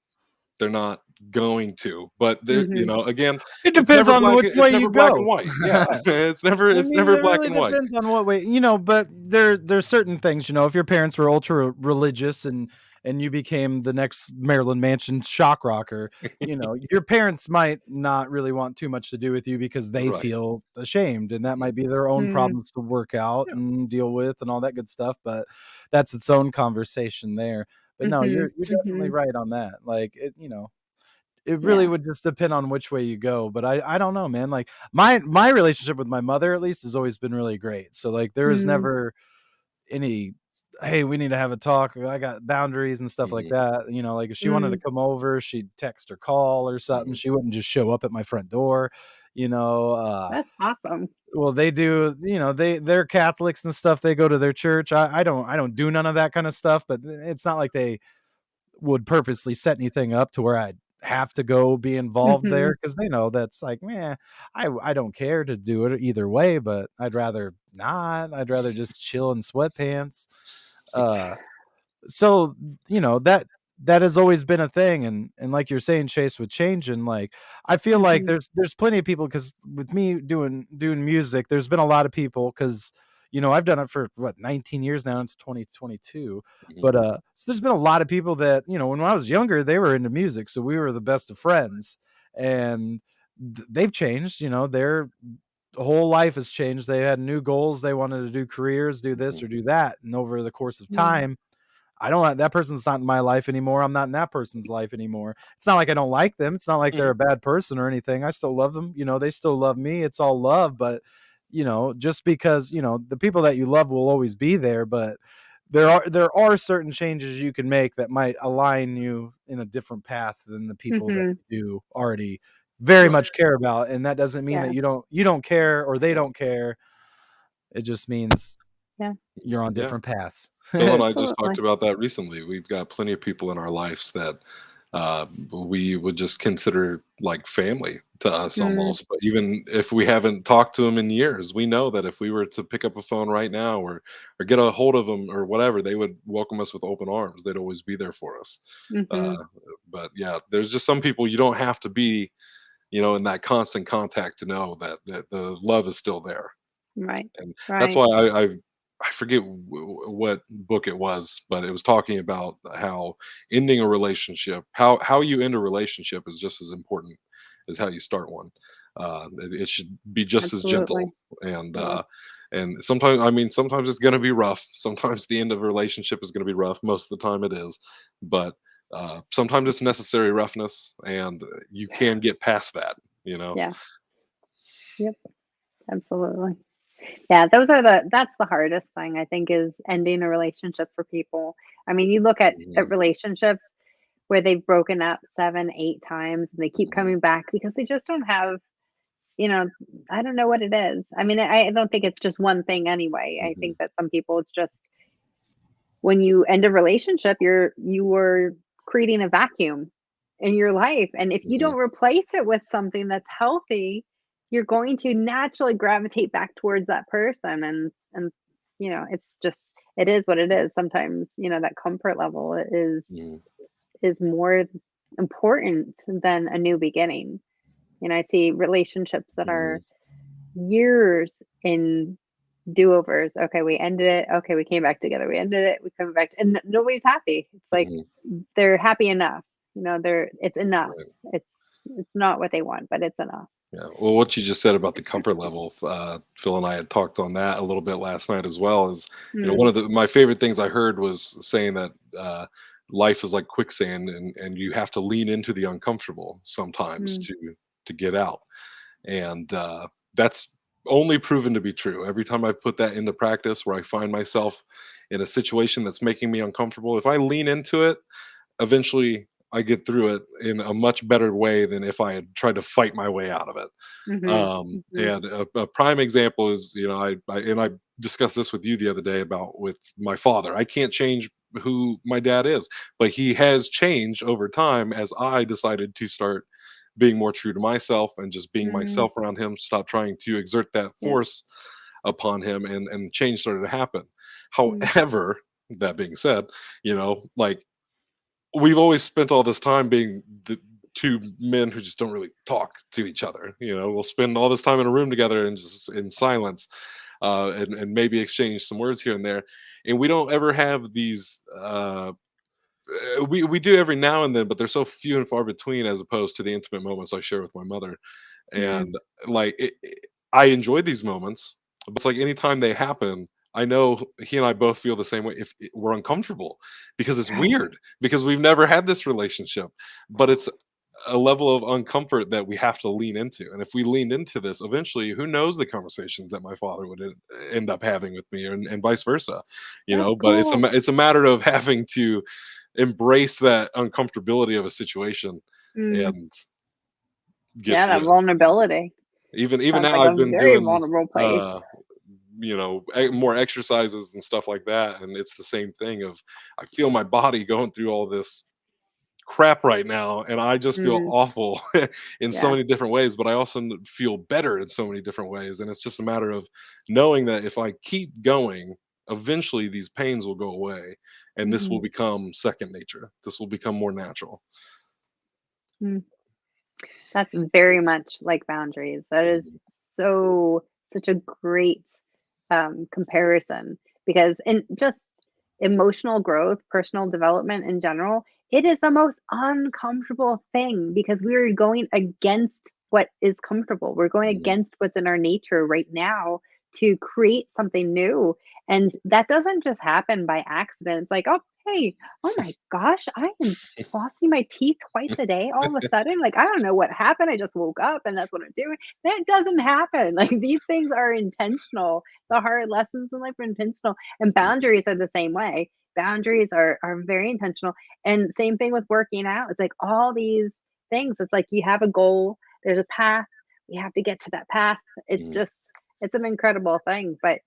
[SPEAKER 1] they're not going to. But there,
[SPEAKER 3] mhm.
[SPEAKER 1] again,
[SPEAKER 2] It depends on which way
[SPEAKER 1] it's
[SPEAKER 2] you
[SPEAKER 1] never black and
[SPEAKER 2] go.
[SPEAKER 1] white. Yeah. it's never
[SPEAKER 2] I
[SPEAKER 1] it's
[SPEAKER 2] mean,
[SPEAKER 1] never
[SPEAKER 2] it
[SPEAKER 1] black
[SPEAKER 2] really
[SPEAKER 1] and white.
[SPEAKER 2] depends on what way, but there's certain things, if your parents were ultra religious and you became the next Marilyn Manson shock rocker, your parents might not really want too much to do with you because they
[SPEAKER 1] Right.
[SPEAKER 2] feel ashamed, and that
[SPEAKER 1] Mm.
[SPEAKER 2] might be their own
[SPEAKER 3] Mm,
[SPEAKER 2] problems to work out
[SPEAKER 1] Yeah.
[SPEAKER 2] and deal with and all that good stuff, but that's its own conversation there. But no,
[SPEAKER 3] mhm,
[SPEAKER 2] you're definitely
[SPEAKER 3] mhm.
[SPEAKER 2] right on that. Like it really
[SPEAKER 3] Yeah.
[SPEAKER 2] would just depend on which way you go, but I don't know, man, like, my relationship with my mother, at least, has always been really great, so, like, there was
[SPEAKER 3] Mm,
[SPEAKER 2] never any, "Hey, we need to have a talk, I got boundaries," and stuff like
[SPEAKER 1] Mhm,
[SPEAKER 2] that, like, if she wanted to
[SPEAKER 3] mm.
[SPEAKER 2] come over, she'd text or call or something,
[SPEAKER 1] mhm,
[SPEAKER 2] she wouldn't just show up at my front door, you know,
[SPEAKER 3] That's awesome.
[SPEAKER 2] well, they do, they're Catholics and stuff, they go to their church, I don't do none of that kinda stuff, but it's not like they would purposely set anything up to where I'd have to go be involved there,
[SPEAKER 3] Mhm,
[SPEAKER 2] because they know that's like, man, I don't care to do it either way, but I'd rather not. I'd rather just chill in sweatpants. Uh, so, that has always been a thing, and like you're saying, Chase, with changing, like, I feel like
[SPEAKER 3] mhm,
[SPEAKER 2] there's plenty of people, because with me doing music, there's been a lot of people, because I've done it for what, 19 years now, it's 2022,
[SPEAKER 1] mhm,
[SPEAKER 2] but so there's been a lot of people that, when I was younger, they were into music, so we were the best of friends, and they've changed, their whole life has changed, they had new goals, they wanted to do careers, do this
[SPEAKER 1] mhm,
[SPEAKER 2] or do that, and over the course of
[SPEAKER 3] mm,
[SPEAKER 2] time, I don't that person's not in my life anymore. I'm not in that person's life anymore. It's not like I don't like them. It's not like they're
[SPEAKER 1] mhm,
[SPEAKER 2] a bad person or anything. I still love them. They still love me. It's all love, but just because, the people that you love will always be there, but there are certain changes you can make that might align you in a different path than the people that
[SPEAKER 3] Mhm.
[SPEAKER 2] you do already very
[SPEAKER 1] Right.
[SPEAKER 2] much care about. And that doesn't mean
[SPEAKER 3] Yeah.
[SPEAKER 2] that you don't care or they
[SPEAKER 1] Yeah.
[SPEAKER 2] don't care. It just means
[SPEAKER 3] Yeah.
[SPEAKER 2] you're on
[SPEAKER 1] Yeah.
[SPEAKER 2] different paths.
[SPEAKER 1] Phil and I just talked
[SPEAKER 3] Absolutely.
[SPEAKER 1] about that recently. We've got plenty of people in our lives that we would just consider like family to us
[SPEAKER 3] Mm.
[SPEAKER 1] almost. But even if we haven't talked to them in years, we know that if we were to pick up a phone right now or get a hold of them or whatever, they would welcome us with open arms. They'd always be there for us.
[SPEAKER 3] Mhm.
[SPEAKER 1] Uh, but yeah, there's just some people you don't have to be, in that constant contact to know that the love is still there.
[SPEAKER 3] Right.
[SPEAKER 1] And that's
[SPEAKER 3] Right.
[SPEAKER 1] why I forget what book it was, but it was talking about how ending a relationship, how you end a relationship is just as important as how you start one. It should be just as gentle,
[SPEAKER 3] Absolutely.
[SPEAKER 1] and
[SPEAKER 3] Yes.
[SPEAKER 1] uh, and sometimes, I mean, sometimes it's going to be rough. Sometimes the end of a relationship is going to be rough. Most of the time, it is, but sometimes it's necessary roughness, and you can get past that. You know.
[SPEAKER 3] Yeah. Yep. Absolutely. Yeah, that's the hardest thing I think is ending a relationship for people. I mean, you look at
[SPEAKER 1] Mhm,
[SPEAKER 3] relationships where they've broken up 7, 8 times and they keep
[SPEAKER 1] mhm,
[SPEAKER 3] coming back because they just don't have, you know, I don't know what it is. I mean, I don't think it's just one thing anyway. I
[SPEAKER 1] mhm,
[SPEAKER 3] think that some people it's just when you end a relationship, you are creating a vacuum in your life, and if you
[SPEAKER 1] mhm,
[SPEAKER 3] don't replace it with something that's healthy, you're going to naturally gravitate back towards that person, and it's just it is what it is. Sometimes, that comfort level
[SPEAKER 1] mhm,
[SPEAKER 3] is more important than a new beginning. I see relationships that
[SPEAKER 1] mhm.
[SPEAKER 3] are years in do-overs. Okay, we ended it. Okay, we came back together. We ended it. We come back, and nobody's happy. It's like
[SPEAKER 1] Mhm,
[SPEAKER 3] they're happy enough. It's enough.
[SPEAKER 1] right.
[SPEAKER 3] It's it's not what they want, but it's enough.
[SPEAKER 1] Yeah. Well, what you just said about the comfort level, Phil and I had talked on that a little bit last night as well. Is
[SPEAKER 3] Mm,
[SPEAKER 1] one of my favorite things I heard was saying that life is like quicksand, and you have to lean into the uncomfortable sometimes
[SPEAKER 3] mm,
[SPEAKER 1] to get out, and that's only proven to be true. Every time I've put that into practice, where I find myself in a situation that's making me uncomfortable, if I lean into it, eventually I get through it in a much better way than if I had tried to fight my way out of it.
[SPEAKER 3] mhm, mhm,
[SPEAKER 1] And a prime example is, I discussed this with you the other day about with my father. I can't change who my dad is, but he has changed over time as I decided to start being more true to myself and just being
[SPEAKER 3] mm,
[SPEAKER 1] myself around him, stop trying to exert that
[SPEAKER 3] yeah,
[SPEAKER 1] force upon him, and change started to happen.
[SPEAKER 3] mm,
[SPEAKER 1] However, that being said, like we've always spent all this time being the two men who just don't really talk to each other. We'll spend all this time in a room together and just in silence, and maybe exchange some words here and there. And we don't ever have these. We do every now and then, but they're so few and far between as opposed to the intimate moments I share with my mother.
[SPEAKER 3] mm,
[SPEAKER 1] And like I enjoy these moments, but it's like anytime they happen, I know he and I both feel the same way. If we're uncomfortable because it's
[SPEAKER 3] right.
[SPEAKER 1] weird, because we've never had this relationship, but it's a level of uncomfort that we have to lean into. And if we leaned into this, eventually, who knows the conversations that my father would end up having with me, and vice versa,
[SPEAKER 3] That's
[SPEAKER 1] But
[SPEAKER 3] cool.
[SPEAKER 1] it's a matter of having to embrace that uncomfortability of a situation
[SPEAKER 3] Mm,
[SPEAKER 1] and get
[SPEAKER 3] yeah,
[SPEAKER 1] through
[SPEAKER 3] that
[SPEAKER 1] it.
[SPEAKER 3] vulnerability
[SPEAKER 1] Even
[SPEAKER 3] sounds
[SPEAKER 1] now
[SPEAKER 3] like a
[SPEAKER 1] I've been
[SPEAKER 3] very
[SPEAKER 1] doing
[SPEAKER 3] vulnerable place.
[SPEAKER 1] uh more exercises and stuff like that, and it's the same thing of I feel my body going through all this crap right now, and I just feel
[SPEAKER 3] Mm,
[SPEAKER 1] awful in so
[SPEAKER 3] yeah.
[SPEAKER 1] many different ways, but I also feel better in so many different ways, and it's just a matter of knowing that if I keep going, eventually these pains will go away, and this
[SPEAKER 3] Mhm,
[SPEAKER 1] will become second nature. This will become more natural.
[SPEAKER 3] mm. That's very much like boundaries. That is
[SPEAKER 1] Mhm,
[SPEAKER 3] such a great comparison because in just emotional growth, personal development in general, it is the most uncomfortable thing because we're going against what is comfortable. We're going
[SPEAKER 1] mhm,
[SPEAKER 3] against what's in our nature right now to create something new. And that doesn't just happen by accident. It's like, oh, hey, oh my gosh, I am flossing my teeth twice a day all of a sudden. Like, I don't know what happened. I just woke up and that's what I'm doing. That doesn't happen. Like, these things are intentional. The hard lessons in life are intentional. And boundaries are the same way. Boundaries are very intentional. And same thing with working out. It's like all these things. It's like you have a goal, there's a path, we have to get to that path. It's
[SPEAKER 1] Mhm.
[SPEAKER 3] just, it's an incredible thing. But,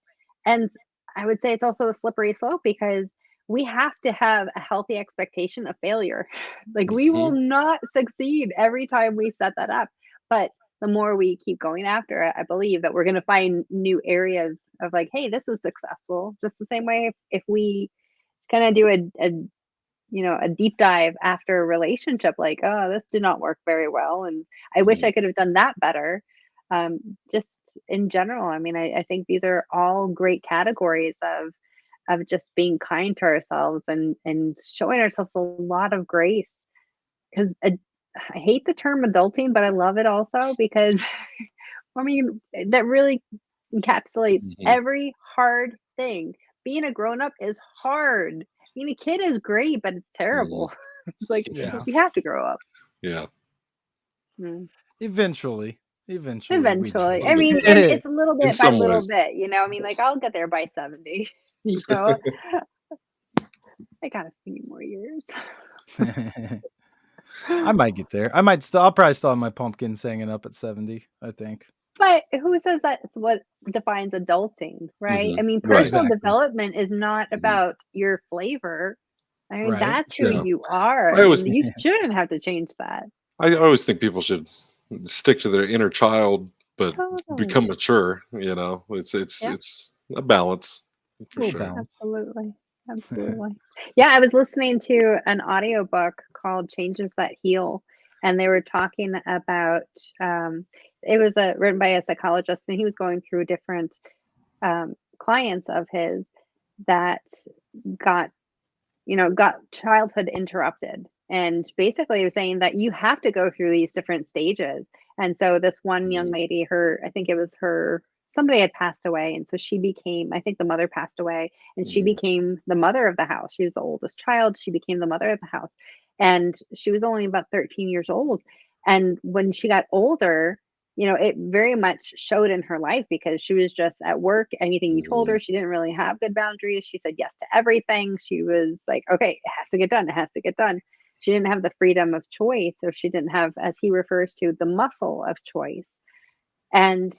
[SPEAKER 3] and I would say it's also a slippery slope because we have to have a healthy expectation of failure. Like, we will
[SPEAKER 1] Mhm.
[SPEAKER 3] not succeed every time we set that up. But the more we keep going after it, I believe that we're going to find new areas of like, hey, this was successful. Just the same way if we kind of do a deep dive after a relationship, like, oh, this did not work very well and I wish
[SPEAKER 1] Mhm.
[SPEAKER 3] I could have done that better. Just in general, I mean, I think these are all great categories of just being kind to ourselves and showing ourselves a lot of grace. Because I hate the term adulting, but I love it also because I mean, that really encapsulates
[SPEAKER 1] Mhm.
[SPEAKER 3] every hard thing. Being a grown up is hard. Being a kid is great, but it's
[SPEAKER 1] Mhm.
[SPEAKER 3] terrible. It's like
[SPEAKER 2] Yeah.
[SPEAKER 3] we have to grow up.
[SPEAKER 1] Yeah.
[SPEAKER 3] Mm.
[SPEAKER 2] Eventually. Eventually we
[SPEAKER 3] Eventually.
[SPEAKER 1] One
[SPEAKER 3] I
[SPEAKER 1] day.
[SPEAKER 3] mean, and it's a little
[SPEAKER 1] In
[SPEAKER 3] bit by
[SPEAKER 1] some
[SPEAKER 3] little
[SPEAKER 1] ways.
[SPEAKER 3] bit, I mean, like, I'll get there by 70. You know, I got a few more years.
[SPEAKER 2] do. I might get there. I'll probably still have my pumpkins hanging up at 70, I think.
[SPEAKER 3] But who says that's what defines adulting, right? I
[SPEAKER 1] Mhm.
[SPEAKER 3] mean,
[SPEAKER 1] Right.
[SPEAKER 3] personal
[SPEAKER 2] Exactly.
[SPEAKER 3] development is not
[SPEAKER 1] Mhm.
[SPEAKER 3] about your flavor. I mean,
[SPEAKER 2] Right.
[SPEAKER 3] that's who
[SPEAKER 1] Yeah.
[SPEAKER 2] True.
[SPEAKER 3] you are,
[SPEAKER 1] I always
[SPEAKER 3] and you shouldn't have to change that.
[SPEAKER 1] I always think people should stick to their inner child, but
[SPEAKER 3] Totally.
[SPEAKER 1] become mature. You know,
[SPEAKER 3] Yeah,
[SPEAKER 1] it's a balance for
[SPEAKER 2] Little
[SPEAKER 1] sure.
[SPEAKER 2] balance.
[SPEAKER 3] absolutely. Absolutely. Yeah, I was listening to an audiobook called Changes That Heal, and they were talking about it was written by a psychologist, and he was going through different clients of his that got got childhood interrupted. And basically, he was saying that you have to go through these different stages. And so, this one young
[SPEAKER 1] Mhm.
[SPEAKER 3] lady, I think it was somebody had passed away. And so she became, I think the mother passed away, and she
[SPEAKER 1] Mhm.
[SPEAKER 3] became the mother of the house. She was the oldest child. She became the mother of the house. And she was only about 13 years old. And when she got older, it very much showed in her life because she was just at work. Anything you told
[SPEAKER 1] Mhm.
[SPEAKER 3] her, she didn't really have good boundaries. She said yes to everything. She was like, okay, it has to get done. It has to get done. She didn't have the freedom of choice, or she didn't have, as he refers to, the muscle of choice. And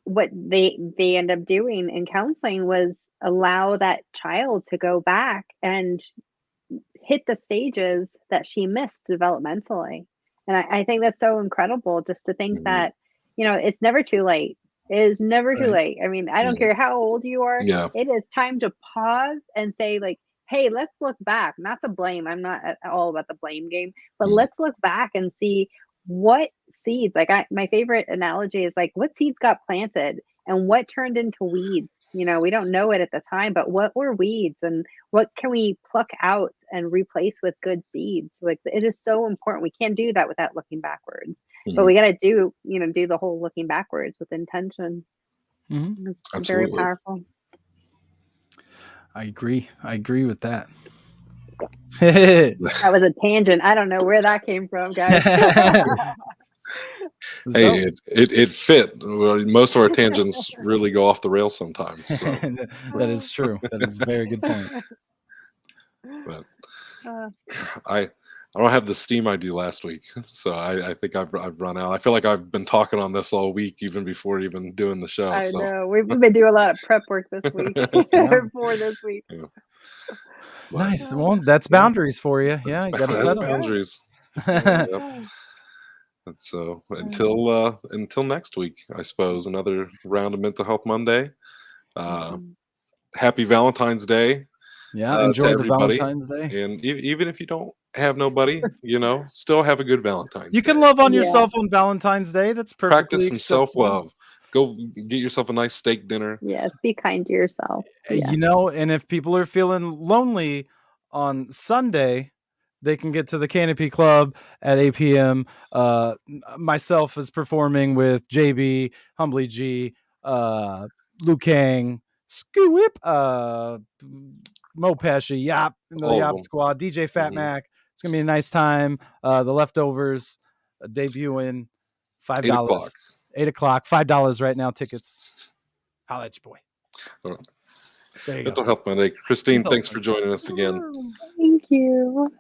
[SPEAKER 3] what they end up doing in counseling was allow that child to go back and hit the stages that she missed developmentally. And I think that's so incredible just to think
[SPEAKER 1] Mhm.
[SPEAKER 3] that, it's never too late. It is never too
[SPEAKER 2] Right.
[SPEAKER 3] late. I mean, I don't
[SPEAKER 1] Mhm.
[SPEAKER 3] care how old you are,
[SPEAKER 1] Yeah.
[SPEAKER 3] it is time to pause and say, like, hey, let's look back, not to blame. I'm not at all about the blame game, but
[SPEAKER 1] Mhm.
[SPEAKER 3] let's look back and see what seeds, like, my favorite analogy is like, what seeds got planted and what turned into weeds. We don't know it at the time, but what were weeds, and what can we pluck out and replace with good seeds? Like, it is so important. We can't do that without looking backwards. But
[SPEAKER 1] Mhm.
[SPEAKER 3] we got to do the whole looking backwards with intention.
[SPEAKER 2] Hmm.
[SPEAKER 3] It's very
[SPEAKER 1] Absolutely.
[SPEAKER 3] powerful.
[SPEAKER 2] I agree. I agree with that. Hey,
[SPEAKER 3] That was a tangent. I don't know where that came from, guys.
[SPEAKER 1] Hey,
[SPEAKER 2] so
[SPEAKER 1] it fit. Well, most of our tangents really go off the rails sometimes. So,
[SPEAKER 2] that is true. That is a very good point.
[SPEAKER 1] but
[SPEAKER 3] Uh,
[SPEAKER 1] I don't have the steam I do last week. So I think I've run out. I feel like I've been talking on this all week, even before even doing the show.
[SPEAKER 3] I
[SPEAKER 1] So,
[SPEAKER 3] know we've been doing a lot of prep work this week
[SPEAKER 2] Yeah.
[SPEAKER 3] for this week.
[SPEAKER 1] yeah, but
[SPEAKER 2] Nice.
[SPEAKER 3] Uh,
[SPEAKER 2] Well, that's
[SPEAKER 1] yeah,
[SPEAKER 2] boundaries for you. Yeah, you got to
[SPEAKER 3] there
[SPEAKER 1] that's
[SPEAKER 2] set
[SPEAKER 3] you
[SPEAKER 2] them.
[SPEAKER 3] go.
[SPEAKER 1] boundaries.
[SPEAKER 3] There you
[SPEAKER 1] Yep.
[SPEAKER 3] go.
[SPEAKER 1] And so
[SPEAKER 3] Uh,
[SPEAKER 1] until next week, I suppose another round of Mental Health Monday. Uh,
[SPEAKER 3] mhm.
[SPEAKER 1] Happy Valentine's Day
[SPEAKER 2] Yeah.
[SPEAKER 1] to
[SPEAKER 2] Enjoy the
[SPEAKER 1] everybody.
[SPEAKER 2] Valentine's Day.
[SPEAKER 1] And even if you don't have nobody, still have a good Valentine's
[SPEAKER 2] You
[SPEAKER 1] Day.
[SPEAKER 2] can love on
[SPEAKER 3] Yeah.
[SPEAKER 2] yourself on Valentine's Day. That's
[SPEAKER 1] Practice
[SPEAKER 2] perfectly
[SPEAKER 1] some self
[SPEAKER 2] acceptable.
[SPEAKER 1] love. Go get yourself a nice steak dinner.
[SPEAKER 3] Yes. Be kind to yourself. Yeah.
[SPEAKER 2] And if people are feeling lonely on Sunday, they can get to the Canopy Club at 8 p.m. Myself is performing with JB, Humbly G, uh, Liu Kang, Scoop, Mo Pesci, Yop, the
[SPEAKER 1] All of
[SPEAKER 2] Yop
[SPEAKER 1] them.
[SPEAKER 2] Squad, DJ Fat
[SPEAKER 1] Mhm.
[SPEAKER 2] Mac. It's gonna be a nice time. The Leftovers debuting, $5.
[SPEAKER 1] 8 o'clock.
[SPEAKER 2] 8 o'clock, $5 right now. Tickets. Holla at your boy.
[SPEAKER 1] All right.
[SPEAKER 2] There you go.
[SPEAKER 1] Mental Health Monday. Christine,
[SPEAKER 2] Mental
[SPEAKER 1] thanks for joining us again.
[SPEAKER 3] Thank you.